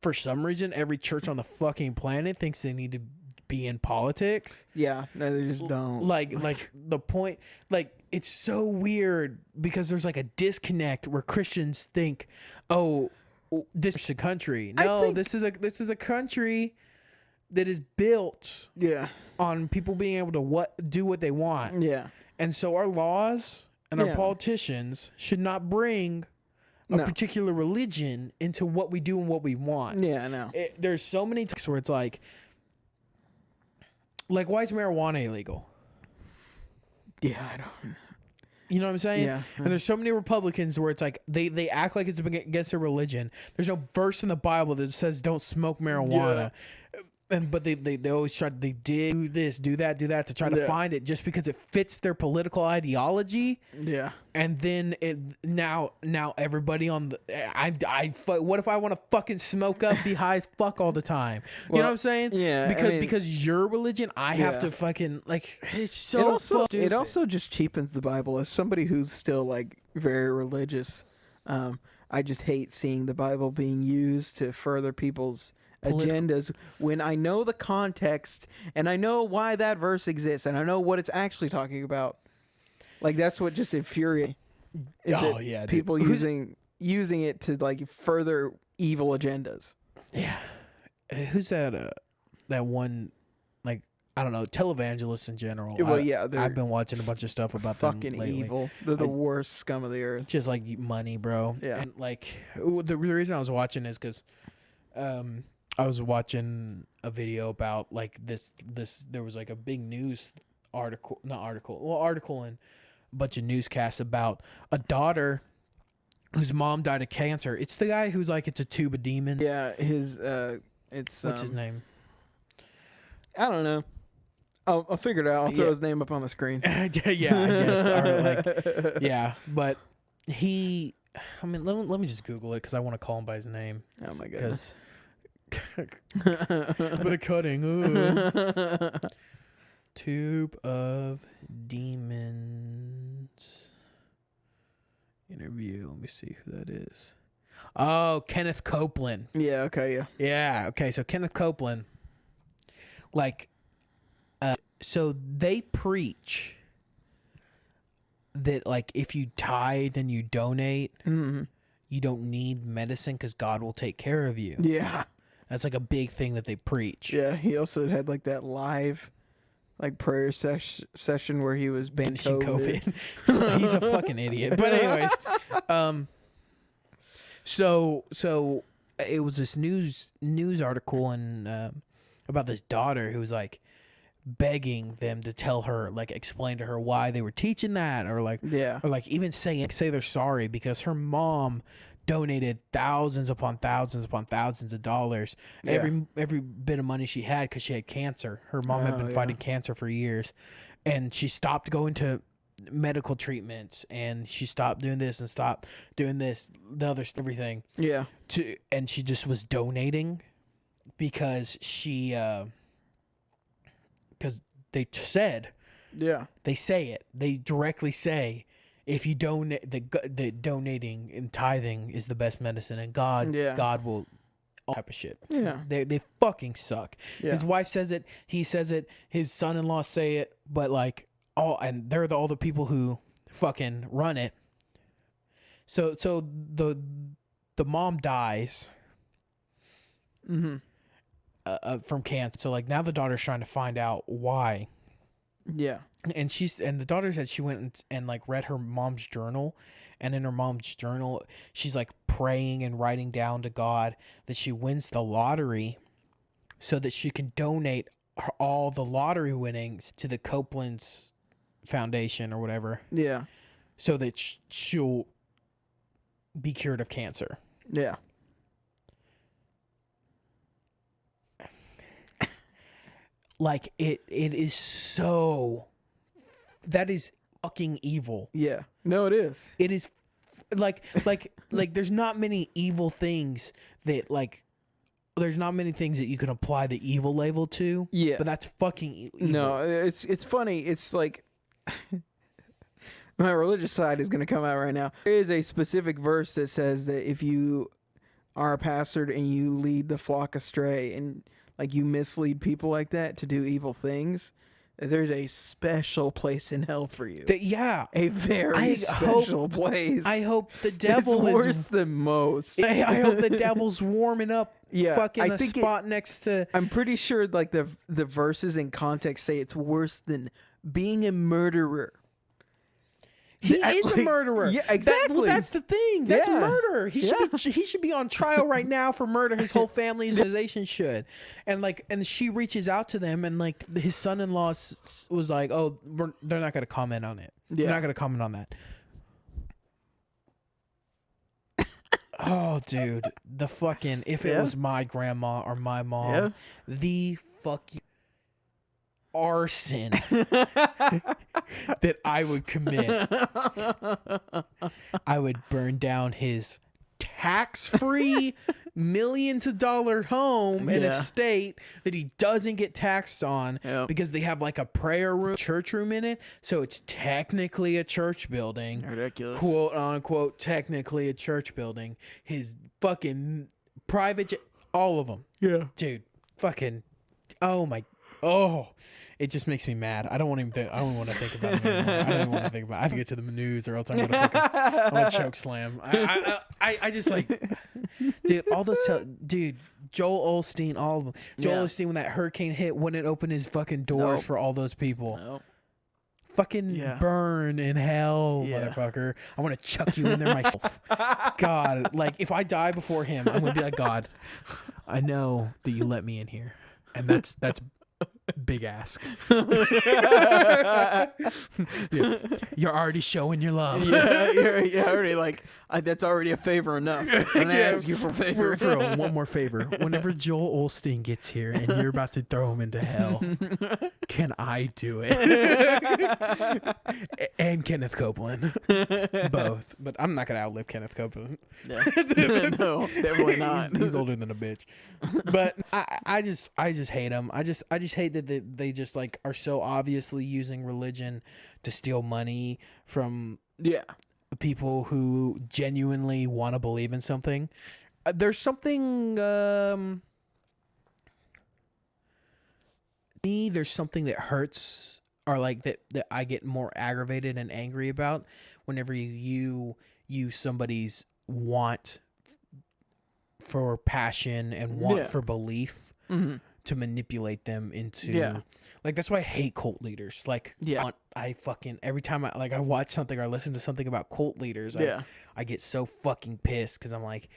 for some reason, every church on the fucking planet thinks they need to be in politics. Yeah, no, they just don't. Like the point, like it's so weird because there's like a disconnect where Christians think, oh, this is a country. No, this is a country that is built on people being able to do what they want. Yeah. And so our laws and our politicians should not bring a particular religion into what we do and what we want. Yeah, I know. There's so many times where it's like, why is marijuana illegal? Yeah, I don't. You know what I'm saying? Yeah. And there's so many Republicans where it's like they act like it's against their religion. There's no verse in the Bible that says don't smoke marijuana. But they always try to do this, do that to try to find it just because it fits their political ideology. Yeah. And then now everybody on the what if I want to fucking smoke up, be high as fuck all the time? You know what I'm saying? Yeah. Because your religion, I have to fucking it's so stupid. It also just cheapens the Bible. As somebody who's still like very religious, I just hate seeing the Bible being used to further people's agendas when I know the context and I know why that verse exists and I know what it's actually talking about. Like that's what just infuriates. People using it to like further evil agendas. Yeah. Who's that one, like, I don't know, televangelists in general. Well, yeah, I've been watching a bunch of stuff about them lately. Fucking evil. They're the worst scum of the earth. Just like money, bro. Yeah. And like the reason I was watching is because I was watching a video about like this there was like a big news article and a bunch of newscasts about a daughter whose mom died of cancer. It's the guy who's like, it's a tube of demon. Yeah, it's what's his name? I don't know. I'll figure it out. I'll throw his name up on the screen. Yeah, I guess. Or yeah, but let me just Google it because I want to call him by his name. Oh my goodness. A bit of cutting. Ooh. Tube of Demons interview. Let me see who that is. Oh, Kenneth Copeland. Yeah. Okay. Yeah. Yeah. Okay. So Kenneth Copeland, so they preach that like if you tithe and you donate, Mm-hmm. you don't need medicine because God will take care of you. Yeah. That's like a big thing that they preach. Yeah. He also had like that live like prayer session where he was banishing COVID. He's a fucking idiot. But anyways, so it was this news article and about this daughter who was like begging them to tell her, like explain to her why they were teaching that, or like even say they're sorry, because her mom donated thousands upon thousands upon thousands of dollars, every bit of money she had, because she had cancer. Her mom had been fighting cancer for years, and she stopped going to medical treatments, and she stopped doing this and stopped doing this, the other, everything. Yeah. And she just was donating because she because they said, they say it, they directly say, if you donate, the donating and tithing is the best medicine, and God will, all type of shit. Yeah. They fucking suck. Yeah. His wife says it, he says it, his son-in-law say it, but like they're all the people who fucking run it. So the mom dies. Mm-hmm. From cancer. So like now the daughter's trying to find out why. Yeah. And the daughter said she went and like read her mom's journal, and in her mom's journal she's like praying and writing down to God that she wins the lottery so that she can donate all the lottery winnings to the Copeland's Foundation or whatever. Yeah. So that she'll be cured of cancer. Yeah. Like it is so, that is fucking evil. Yeah. No, it is. It is like there's not many evil things that like, there's not many things that you can apply the evil label to. Yeah. But that's fucking evil. No, it's funny. It's like my religious side is going to come out right now. There is a specific verse that says that if you are a pastor and you lead the flock astray and like you mislead people like that to do evil things, there's a special place in hell for you. A very special place. I hope the devil is worse than most. I hope the devil's warming up. Fucking I think spot next to. I'm pretty sure like the verses in context say it's worse than being a murderer. He is a murderer. Yeah, exactly. That's the thing. That's murder. He should be on trial right now for murder. His whole family's organization should. And she reaches out to them, and like his son-in-law was like, "Oh, they're not going to comment on it. They're not going to comment on that." Oh, dude, the fucking if it was my grandma or my mom, the fucking arson that I would commit. I would burn down his tax-free millions of dollar home and estate that he doesn't get taxed on because they have like a prayer room, church room in it, so it's technically a church building. Ridiculous. Quote unquote, technically a church building. His fucking private all of them. Yeah. Dude, fucking it just makes me mad. I don't want to think about it anymore. I don't even want to think about it. I have to get to the news or else I'm gonna choke slam. I just like, dude, all those dude, Joel Osteen, all of them. Joel Osteen, when that hurricane hit, wouldn't open his fucking doors for all those people. Nope. Fucking burn in hell, motherfucker. I want to chuck you in there myself. God, like if I die before him, I'm gonna be like, God, I know that you let me in here, and that's big ask. You're already showing your love. You're already like, that's already a favor enough. I'm gonna ask you for a favor. For one more favor. Whenever Joel Osteen gets here and you're about to throw him into hell, can I do it? And Kenneth Copeland. Both. But I'm not gonna outlive Kenneth Copeland. Yeah. No, definitely not. He's older than a bitch. But I just hate him. I just hate that they just like are so obviously using religion to steal money from people who genuinely want to believe in something. There's something there's something that hurts are like that I get more aggravated and angry about whenever you use somebody's want for passion and want for belief to manipulate them into like, that's why I hate cult leaders. Like I fucking every time I watch something or listen to something about cult leaders, I get so fucking pissed because I'm like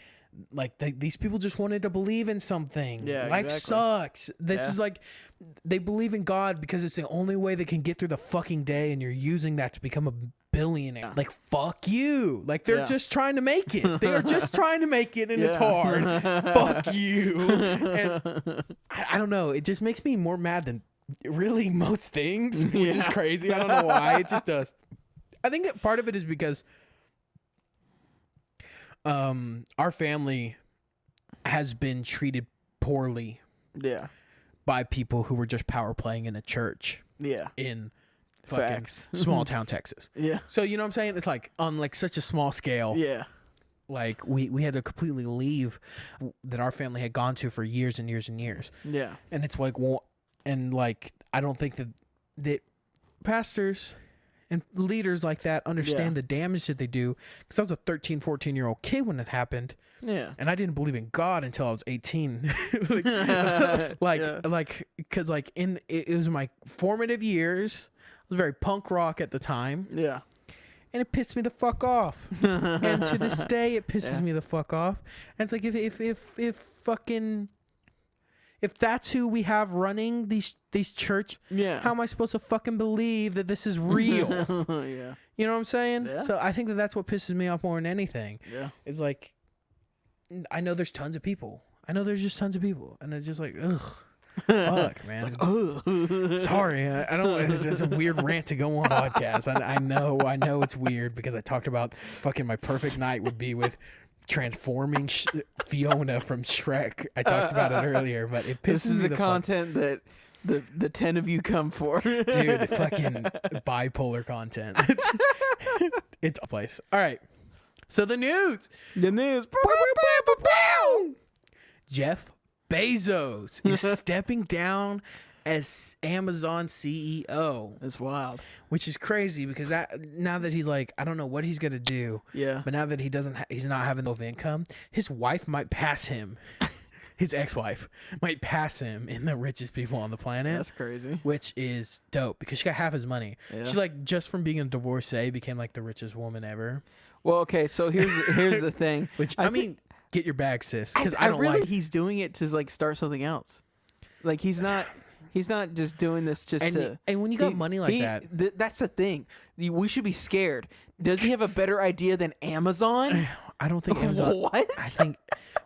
these people just wanted to believe in something. Life sucks. This is like, they believe in God because it's the only way they can get through the fucking day, and you're using that to become a billionaire. Like, fuck you. Like, they're just trying to make it. They are just trying to make it, and it's hard. Fuck you. And I don't know. It just makes me more mad than really most things, which is crazy. I don't know why. It just does. I think that part of it is because our family has been treated poorly by people who were just power playing in a church in fucking small town Texas. So you know what I'm saying? It's like on like such a small scale. Like we had to completely leave that our family had gone to for years and years and years. And it's like, well, and like I don't think that pastors and leaders like that understand the damage that they do, because I was a 13, 14-year-old kid when it happened. And I didn't believe in God until I was 18. Because like it was my formative years. I was very punk rock at the time. And it pissed me the fuck off. And to this day, it pisses me the fuck off. And it's like, if that's who we have running these church, how am I supposed to fucking believe that this is real? You know what I'm saying? So I think that's what pisses me off more than anything. It's like, I know there's tons of people. And it's just like, ugh. Fuck, man. Sorry, I don't. It's a weird rant to go on podcast. I know it's weird because I talked about fucking my perfect night would be with transforming Fiona from Shrek. I talked about it earlier, but it pisses me. This is the content that the 10 of you come for, dude. Fucking bipolar content. It's a place. All right. So the news. Jeff Bezos is stepping down as Amazon CEO. That's wild. Which is crazy because now that he's like, I don't know what he's gonna do. But now that he's not having enough income, his wife might pass him. His ex-wife might pass him in the richest people on the planet. That's crazy. Which is dope because she got half his money. She like just from being a divorcee became like the richest woman ever. Well, okay, so here's the thing. Which I mean, get your bag, sis. Because I don't really, like. He's doing it to like start something else. Like he's not just doing this just to. And when you got money like that, that's the thing. We should be scared. Does he have a better idea than Amazon? I don't think Amazon. What? I think.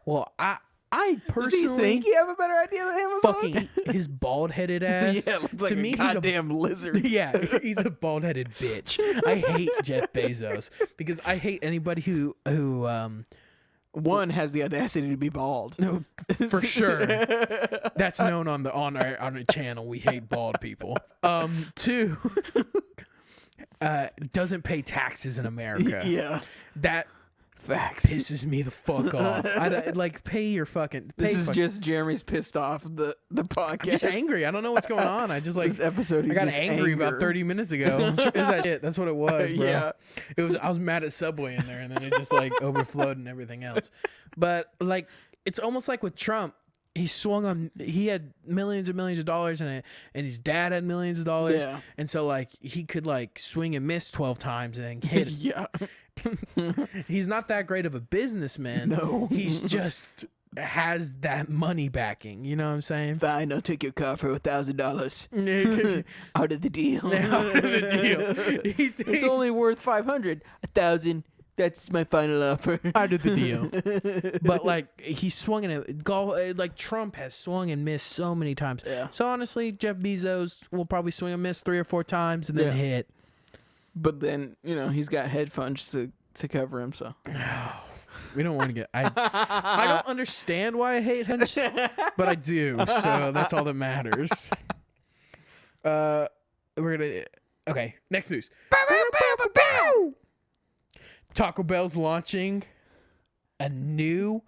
Well, I personally Does he think he have a better idea than Amazon? Fucking his bald-headed ass. Looks like a goddamn lizard. Yeah, he's a bald-headed bitch. I hate Jeff Bezos because I hate anybody who one has the audacity to be bald. No, for sure. That's known on our channel. We hate bald people. Two, doesn't pay taxes in America. That facts pisses me the fuck off. I like pay your fucking. This is just Jeremy's pissed off the podcast. I'm just angry. I don't know what's going on. I just like this episode. I got angry about 30 minutes ago. Is that it? That's what it was, bro. It was. I was mad at Subway in there, and then it just like overflowed and everything else. But like, it's almost like with Trump. He had millions and millions of dollars in it, and his dad had millions of dollars, and so like he could like swing and miss 12 times and then hit it. He's not that great of a businessman. No, he's just has that money backing. You know what I'm saying? Fine, I'll take your car for $1,000. Out of the deal. Out of the deal. It's only worth $500. $1,000. That's my final offer. Out of the deal. But like he swung in golf, like Trump has swung and missed so many times. So honestly, Jeff Bezos will probably swing and miss 3 or 4 times and then hit. But then he's got hedge funds to cover him. So we don't want to get. I don't understand why I hate hedge, but I do. So that's all that matters. We're gonna. Okay, next news. Taco Bell's launching a new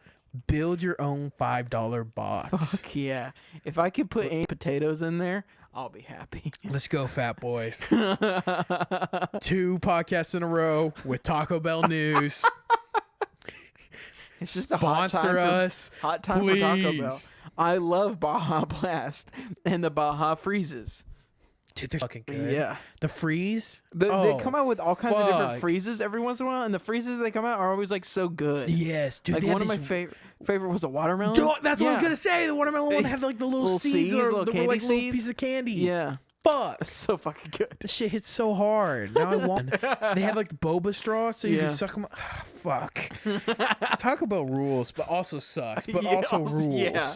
build your own $5 box. Fuck yeah. If I could put any potatoes in there, I'll be happy. Let's go, fat boys. 2 podcasts in a row with Taco Bell news. It's just a Sponsor us. Hot time please. for Taco Bell. I love Baja Blast and the Baja Freezes. Dude, they're fucking good. Yeah. The freeze. They come out with all kinds of different fuck. freezes every once in a while, and the freezes they come out are always like so good. Yes, dude. Like they one had of my favorite was a watermelon. That's what I was gonna say. The watermelon one had like the little seeds, or little the candy like little seeds. piece of candy. Yeah. Fuck. That's so fucking good. This shit hits so hard. Now I want. They have like the boba straw, so you can suck them. Fuck. Taco Bell rules, but also sucks. But also rules. Yeah.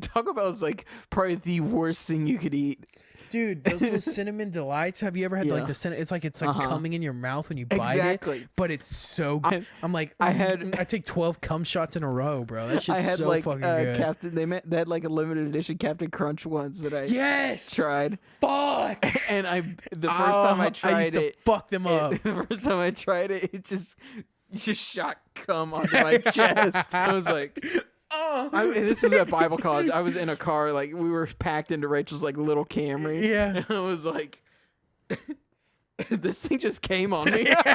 Taco Bell is like probably the worst thing you could eat. Dude, those little cinnamon delights. Have you ever had like the cinnamon? It's like coming in your mouth when you bite it. But it's so good. I'm like, I take 12 cum shots in a row, bro. That shit's so fucking good. They had like a limited edition Captain Crunch ones that I tried. Fuck. And the first time I tried I used to fuck them up. The first time I tried it, it just shot cum onto my chest. I was like. This was at Bible college. I was in a car, like we were packed into Rachel's like little Camry. Yeah, and I was like, "This thing just came on me." That's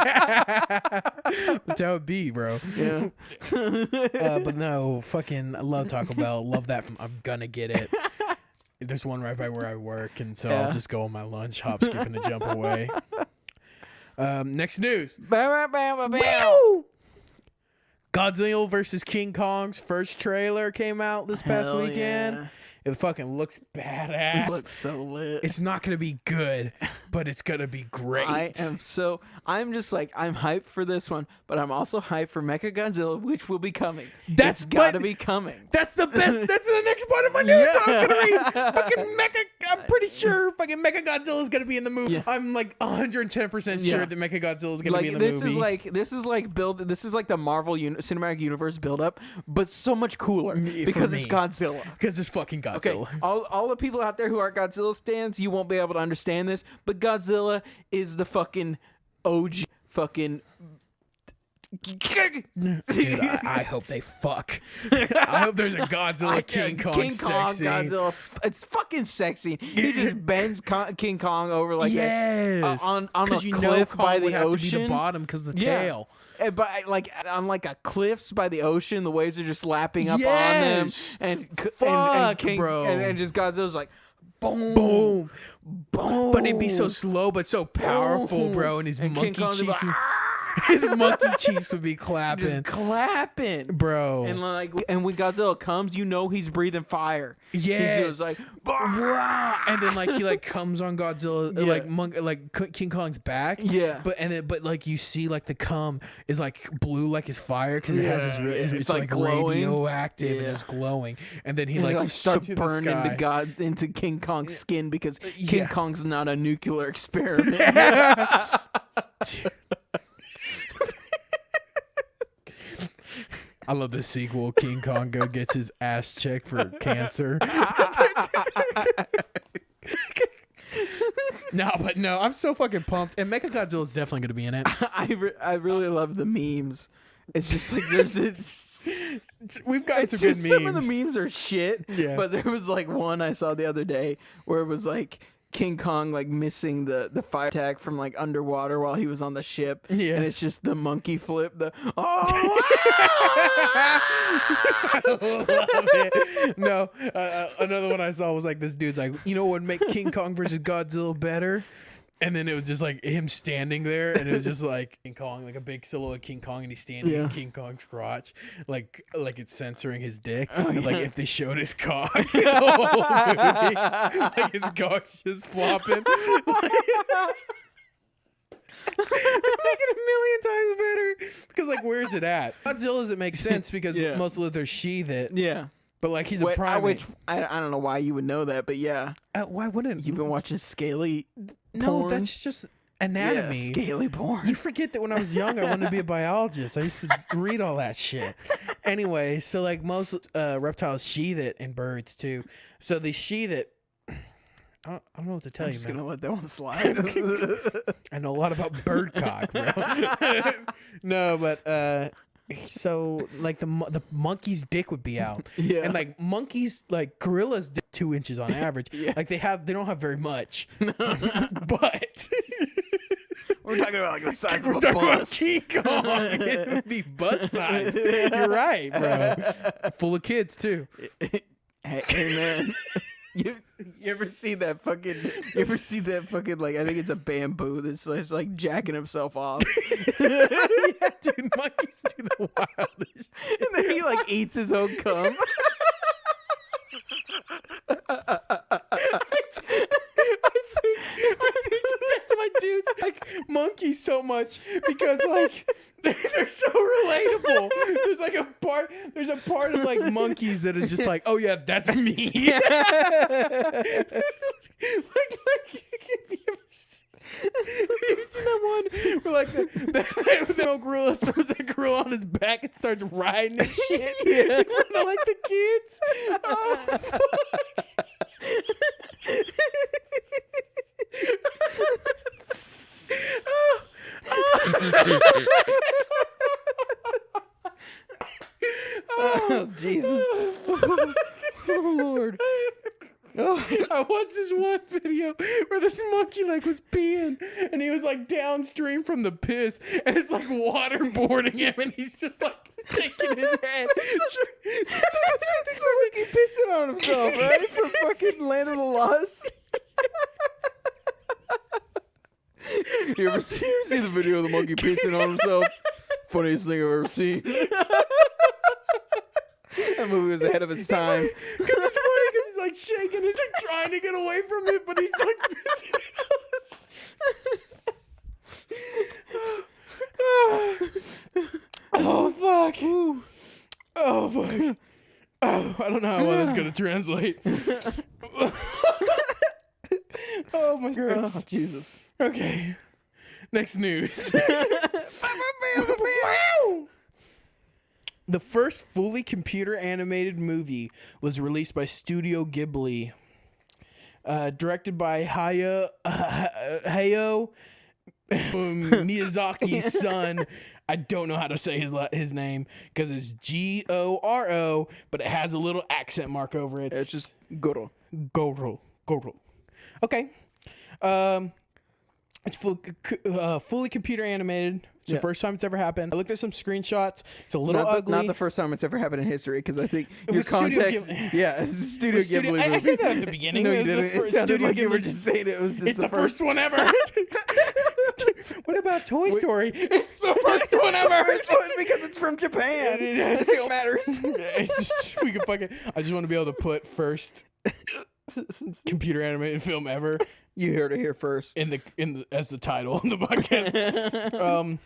how it be, bro. Yeah. But no, fucking I love Taco Bell. Love that. I'm gonna get it. There's one right by where I work, and so I'll just go on my lunch, hop, skip, and a jump away. Next news. Godzilla versus King Kong's first trailer came out this past weekend. Yeah. It fucking looks badass. It looks so lit. It's not going to be good, but it's going to be great. I'm just like, I'm hyped for this one, but I'm also hyped for Mechagodzilla, which will be coming. It's got to be coming. That's the best. That's the next part of my news I was going to read. Fucking I'm pretty sure fucking Mechagodzilla is going to be in the movie. Yeah. I'm like 110% sure that Mechagodzilla is going to be in the movie. This is like the Marvel Cinematic Universe buildup, but so much cooler because it's Godzilla. Because it's fucking Godzilla. Okay, all the people out there who are Godzilla stans, you won't be able to understand this, but Godzilla is the fucking OG fucking. Dude, I hope they fuck. I hope there's a Godzilla King Kong sexy. Godzilla, it's fucking sexy. He just bends King Kong over like on a cliff by the ocean. To be the bottom because the tail. But like on like a cliffs by the ocean, the waves are just lapping up on them, and just Godzilla's like. Boom, boom, boom. But it'd be so slow, but so powerful, bro. And his monkey cheeks, his monkey cheeks would be clapping, just clapping, bro. And when Godzilla comes, you know he's breathing fire. Yeah, he's like, and then like he like comes on Godzilla, like King Kong's back. Yeah, but like you see like the cum is like blue like his fire because it has it's like glowing, radioactive and it's glowing. And then he starts burning into King Kong's skin because King Kong's not a nuclear experiment. I love the sequel. King Kong gets his ass checked for cancer. No, I'm so fucking pumped. And Mechagodzilla is definitely going to be in it. I really love the memes. It's just like we've got some good memes. Some of the memes are shit. Yeah. But there was like one I saw the other day where it was like King Kong like missing the fire attack from like underwater while he was on the ship. Yeah. And it's just the monkey flip. I love it. No, another one I saw was like this dude's like, you know what would make King Kong versus Godzilla better? And then it was just like him standing there, and it was just like King Kong, like a big silhouette of King Kong, and he's standing in King Kong's crotch, like it's censoring his dick. Like if they showed his cock, the whole movie, like his cock's just flopping. Make it a million times better. Because like, where's it at? Godzilla doesn't make sense because most of their sheath it. Yeah. But like he's a primate. I don't know why you would know that, but yeah. Why wouldn't you've been watching scaly? No, porn? that's just anatomy. Yeah, scaly porn. You forget that when I was young, I wanted to be a biologist. I used to read all that shit. Anyway, so like most reptiles sheath it, and birds too. So they sheath it. I don't know what to tell you, man. I'm just gonna let that one slide. I know a lot about bird cock, bro. No, but So like the monkey's dick would be out, Yeah. and like monkeys, like gorillas, 2 inches on average. Yeah. Like they don't have very much, but We're talking about like the size we're of a talking about bus. King Kong. It would be bus sized. You're right, bro. Full of kids too. Hey man, you ever see that fucking? You ever see that fucking like? I think it's a bamboo that's like jacking himself off, Yeah, dude, monkeys do the wildest. and then he like eats his own cum. I think that's why dudes like monkeys so much, because like they're so relatable. There's a part of like monkeys that is just like, oh yeah, that's me. Like, have you ever seen that one where like the old gorilla throws that gorilla on his back and starts riding and shit? Yeah. In front of like the kids. Oh, fuck. Oh Jesus! Oh Lord! I watched this one video where this monkey like was peeing and he was like downstream from the piss and it's like waterboarding him and he's just like shaking his head. It's a monkey pissing on himself, right? From fucking Land of the Lost. You ever see the video of the monkey pissing on himself? Funniest thing I've ever seen. That movie was ahead of its time. Because it's funny because he's like shaking, he's like trying to get away from it, but he's like pissing. Oh fuck. Ooh. Oh fuck. Oh, I don't know how well that's gonna translate. Oh my god. Oh, Jesus. Okay. Next news. The first fully computer animated movie was released by Studio Ghibli, directed by Hayao Miyazaki's son. I don't know how to say his name because it's Goro, but it has a little accent mark over it. It's just Goro. Goro. Okay. It's fully computer animated. It's the first time it's ever happened. I looked at some screenshots. It's a little ugly. Not the first time it's ever happened in history, because I think your was Studio context. Yeah, it's a Studio Ghibli movie. I said that at the beginning. No, you didn't. It sounded Studio like you were Ghibli- just saying it was just It's the first one ever. What about Toy Story? It's the first one ever. First one because it's from Japan. That's what matters. It's just, we can fucking. I just want to be able to put first computer animated film ever You heard it here first. in the as the title of the podcast.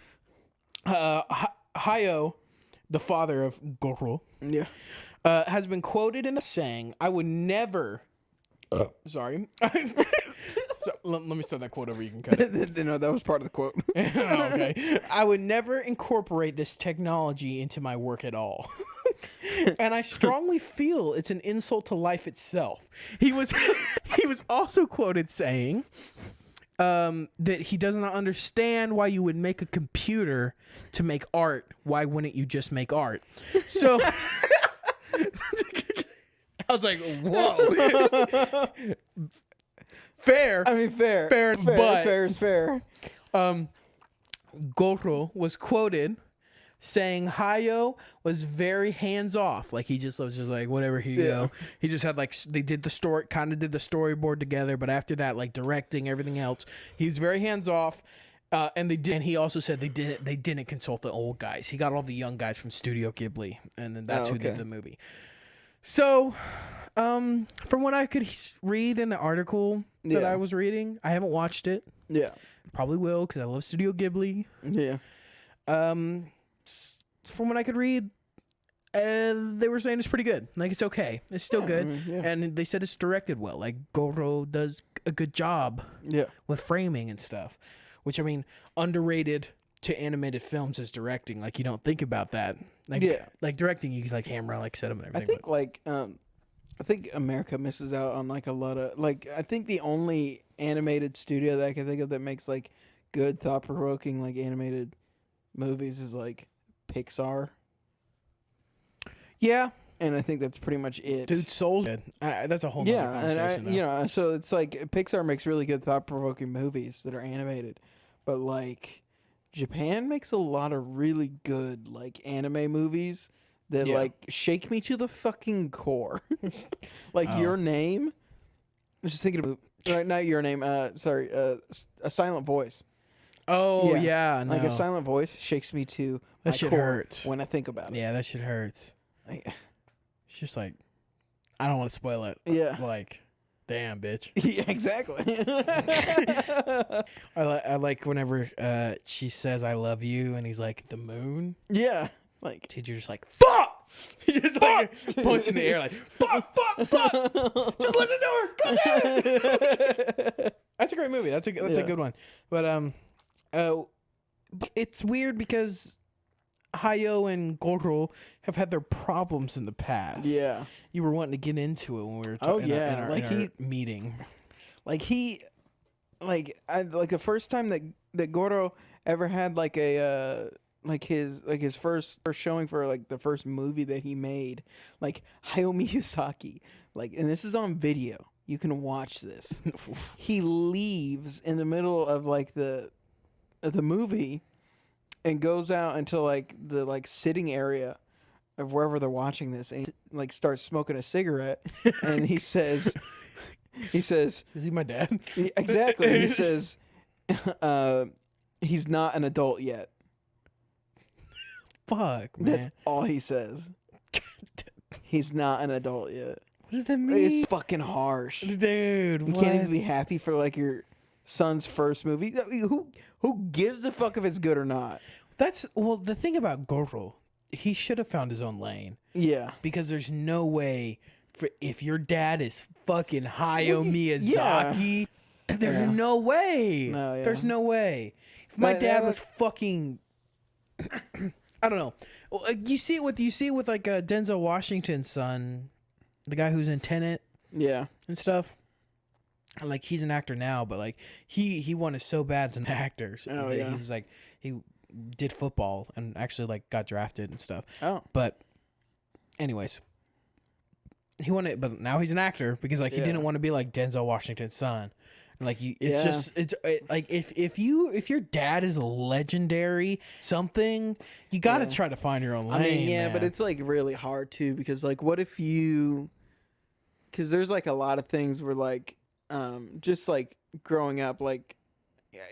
Hayao, the father of Goro, Yeah. has been quoted in a saying, "I would never." Sorry. So, let me start that quote over. You can cut it. No, that was part of the quote. Okay. I would never incorporate this technology into my work at all. And I strongly feel it's an insult to life itself. He was also quoted saying that he does not understand why you would make a computer to make art. Why wouldn't you just make art? So I was like, whoa. Fair. I mean, fair. But fair is fair. Goro was quoted saying Hayao was very hands off. Like he just was just like, whatever, here you go. He just had like, they did the story, kind of did the storyboard together, but after that, like directing, everything else, he was very hands off. And they did. And he also said they didn't consult the old guys. He got all the young guys from Studio Ghibli, and then that's who did the movie. So, from what I could read in the article that I was reading, I haven't watched it. Yeah. Probably will, because I love Studio Ghibli. Yeah. From what I could read, they were saying it's pretty good. Like, it's okay. It's still good. And they said it's directed well. Like, Goro does a good job with framing and stuff. Which, I mean, underrated to animated films is directing. Like, you don't think about that. Like, like directing, you like camera, like set up and everything. I think America misses out on like a lot of like. I think the only animated studio that I can think of that makes like good, thought-provoking like animated movies is like Pixar. Yeah. And I think that's pretty much it. Dude, Soul's good. That's a whole nother conversation. And so it's like Pixar makes really good thought-provoking movies that are animated, but like Japan makes a lot of really good like anime movies that like shake me to the fucking core. Like Your Name. I was just thinking of not Your Name. Sorry, A Silent Voice. Oh yeah, no. Like A Silent Voice shakes me to my that shit core hurts when I think about it. Yeah, that shit hurts. It's just like, I don't want to spoil it. Yeah. Like, damn, bitch. Yeah, exactly. I like whenever she says I love you and he's like, the moon. Yeah. Like, teacher just like, fuck! He just like punch in the air like, fuck! Just listen to her! God damn it! That's a great movie. That's a good one. But it's weird because Hayo and Goro have had their problems in the past. Yeah. You were wanting to get into it when we were in our meeting. Like the first time that Goro ever had like a his first showing for like the first movie that he made, like Hayao Miyazaki, like, and this is on video. You can watch this. He leaves in the middle of like the movie and goes out into like the like sitting area of wherever they're watching this, and he like starts smoking a cigarette, and he says, "Is he my dad?" Exactly. He says, "He's not an adult yet." Fuck, man. That's all he says. He's not an adult yet. What does that mean? It's fucking harsh, dude. You can't even be happy for like your son's first movie. Who gives a fuck if it's good or not? The thing about Goro, he should have found his own lane. Yeah, because there's no way if your dad is fucking Hayao Miyazaki, there's no way. No, yeah. There's no way. If my dad was fucking, I don't know. Well, you see it with like Denzel Washington's son, the guy who's in Tenet, yeah, and stuff. Like, he's an actor now, but like he wanted so bad as an actor. So he's like, he did football and actually like got drafted and stuff. Oh, but anyways, he wanted, but now he's an actor because like he didn't want to be like Denzel Washington's son. And like it's like if your dad is a legendary something, you got to try to find your own lane. I mean, man. but it's like really hard too, because like what if because there's like a lot of things where like just like growing up, like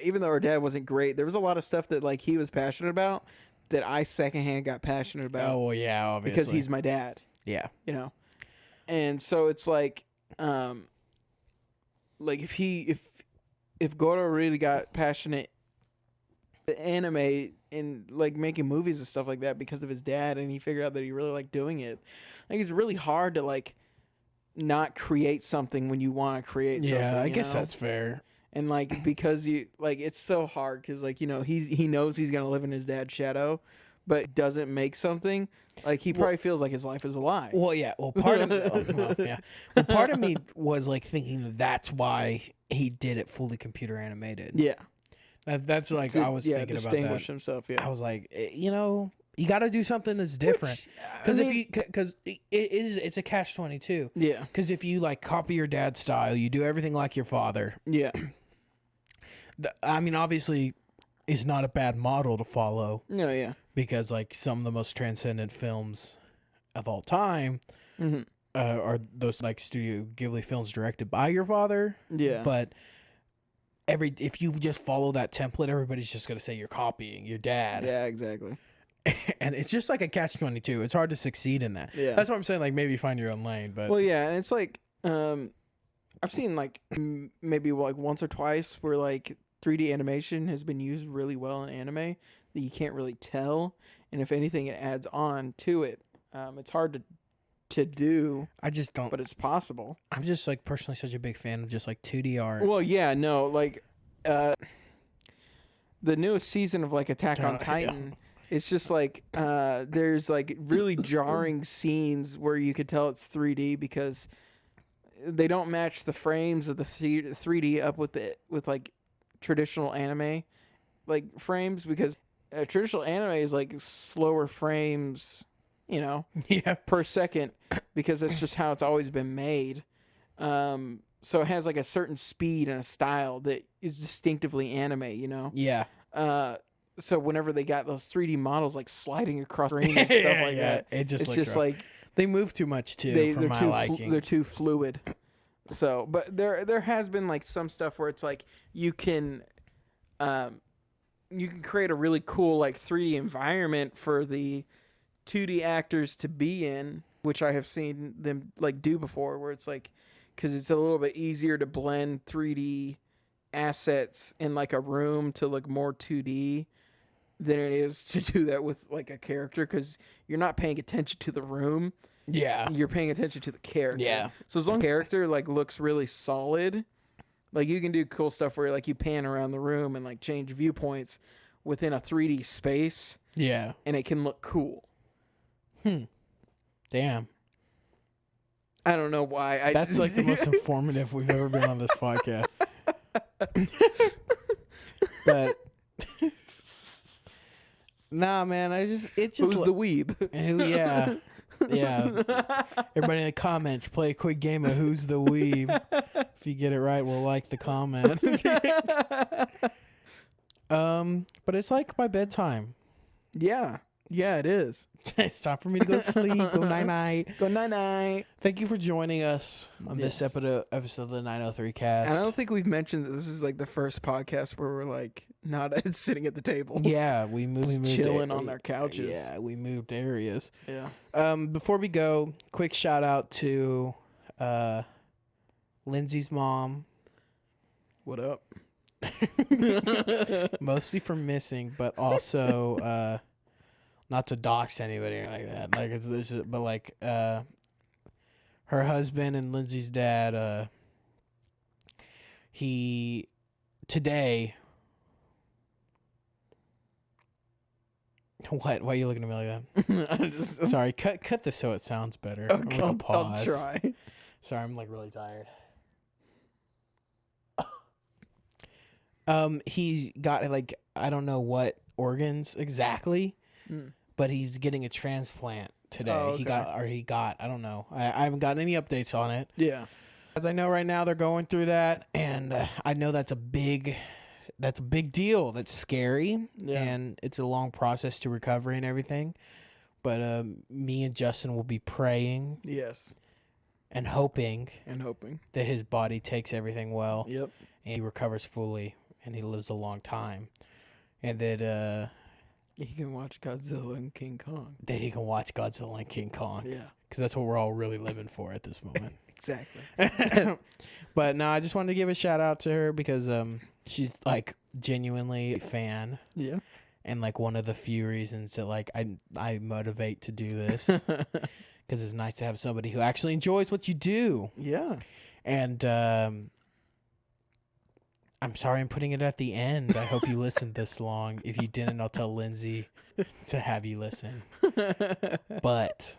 even though our dad wasn't great, there was a lot of stuff that like he was passionate about that I secondhand got passionate about. Oh well, yeah, obviously, because he's my dad. Yeah, and so it's like if Goro really got passionate anime and like making movies and stuff like that because of his dad, and he figured out that he really liked doing it, like it's really hard to like not create something when you want to create something. Yeah, I guess that's fair. And like, because you like, it's so hard because like, he knows he's gonna live in his dad's shadow, but doesn't make something. Like, he probably feels like his life is a lie. Well, yeah. Well, part of part of me was like thinking that's why he did it fully computer animated. Yeah, that's like I was thinking about that. Distinguish himself. Yeah, I was like, you got to do something that's different, because it's a catch-22. Yeah, because if you like copy your dad's style, you do everything like your father. Yeah, I mean, obviously, it's not a bad model to follow. No, yeah, because like some of the most transcendent films of all time are those like Studio Ghibli films directed by your father. Yeah, but if you just follow that template, everybody's just gonna say you're copying your dad. Yeah, exactly. And it's just like a catch-22. It's hard to succeed in that. Yeah, that's what I'm saying. Like, maybe find your own lane. But well, yeah, and it's like I've seen like maybe like once or twice where like 3D animation has been used really well in anime that you can't really tell, and if anything, it adds on to it. It's hard to do. I just don't. But it's possible. I'm just like personally such a big fan of just like 2D art. Well, yeah, no, like the newest season of like Attack on Titan. It's just like there's like really jarring scenes where you could tell it's 3D because they don't match the frames of the 3D up with like traditional anime like frames, because traditional anime is like slower frames, Yeah. per second, because that's just how it's always been made. So it has like a certain speed and a style that is distinctively anime. Yeah. So whenever they got those 3D models like sliding across screen and stuff like that, it it's looks just rough. like They move too much too, for my liking. They're too fluid. So, but there has been like some stuff where it's like you can create a really cool like 3D environment for the 2D actors to be in, which I have seen them like do before, where it's like, because it's a little bit easier to blend 3D assets in like a room to look more 2D than it is to do that with like a character, because you're not paying attention to the room. Yeah. You're paying attention to the character. Yeah. So as long as the character like looks really solid, like you can do cool stuff where like you pan around the room and like change viewpoints within a 3D space. Yeah. And it can look cool. Damn. I don't know why. That's like the most informative we've ever been on this podcast. But nah, man, it just who's the weeb? Yeah. Yeah. Everybody in the comments, play a quick game of Who's the Weeb. If you get it right, we'll like the comment. But it's like my bedtime. Yeah. Yeah, it is. It's time for me to go sleep. Go night-night. Go night-night. Thank you for joining us on this episode of the 903 Cast. And I don't think we've mentioned that this is like the first podcast where we're like not sitting at the table. Yeah, we moved chilling on our couches. Yeah, we moved areas. Yeah. Before we go, quick shout out to Lindsay's mom. What up? Mostly for missing, but also not to dox anybody or like that. Like it's just, but like her husband and Lindsay's dad. He today. What? Why are you looking at me like that? Sorry, cut this so it sounds better. Okay, I'm gonna I'll try. Sorry, I'm like really tired. He's got like I don't know what organs exactly, but he's getting a transplant today. Oh, okay. He got I don't know. I haven't gotten any updates on it. Yeah. As I know right now they're going through that, and I know that's a big deal. That's scary, and it's a long process to recovery and everything. But me and Justyn will be praying. Yes. And hoping that his body takes everything well. Yep. And he recovers fully, and he lives a long time, and that he can watch Godzilla and King Kong. That he can watch Godzilla and King Kong. Yeah. Because that's what we're all really living for at this moment. Exactly. But no, I just wanted to give a shout out to her because she's like genuinely a fan. Yeah. And like one of the few reasons that like I motivate to do this. Because it's nice to have somebody who actually enjoys what you do. Yeah. And I'm sorry I'm putting it at the end. I hope you listened this long. If you didn't, I'll tell Lindsay to have you listen. But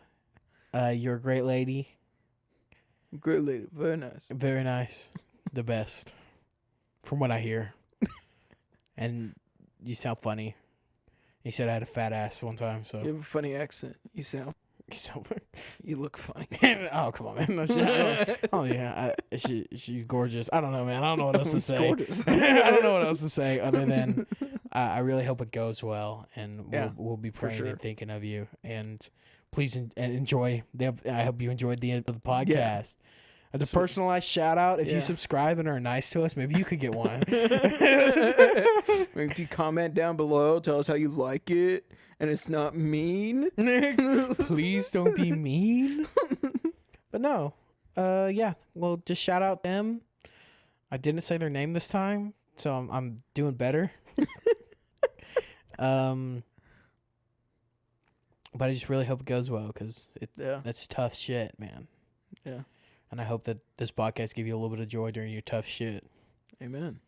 you're a great lady. Great lady. Very nice. Very nice. The best. From what I hear. And you sound funny. You said I had a fat ass one time, so. You have a funny accent. You sound. You look funny. Oh, come on, man. No, oh, yeah. She's gorgeous. I don't know, man. I don't know what else to say. Gorgeous. I don't know what else to say other than I really hope it goes well, and we'll be praying and thinking of you. And please enjoy. I hope you enjoyed the end of the podcast. Yeah. As a personalized shout out, if you subscribe and are nice to us, maybe you could get one. If you comment down below, tell us how you like it. And it's not mean. Please don't be mean. But no. Yeah. Well, just shout out them. I didn't say their name this time, so I'm doing better. But I just really hope it goes well because that's tough shit, man. Yeah. And I hope that this podcast gives you a little bit of joy during your tough shit. Amen.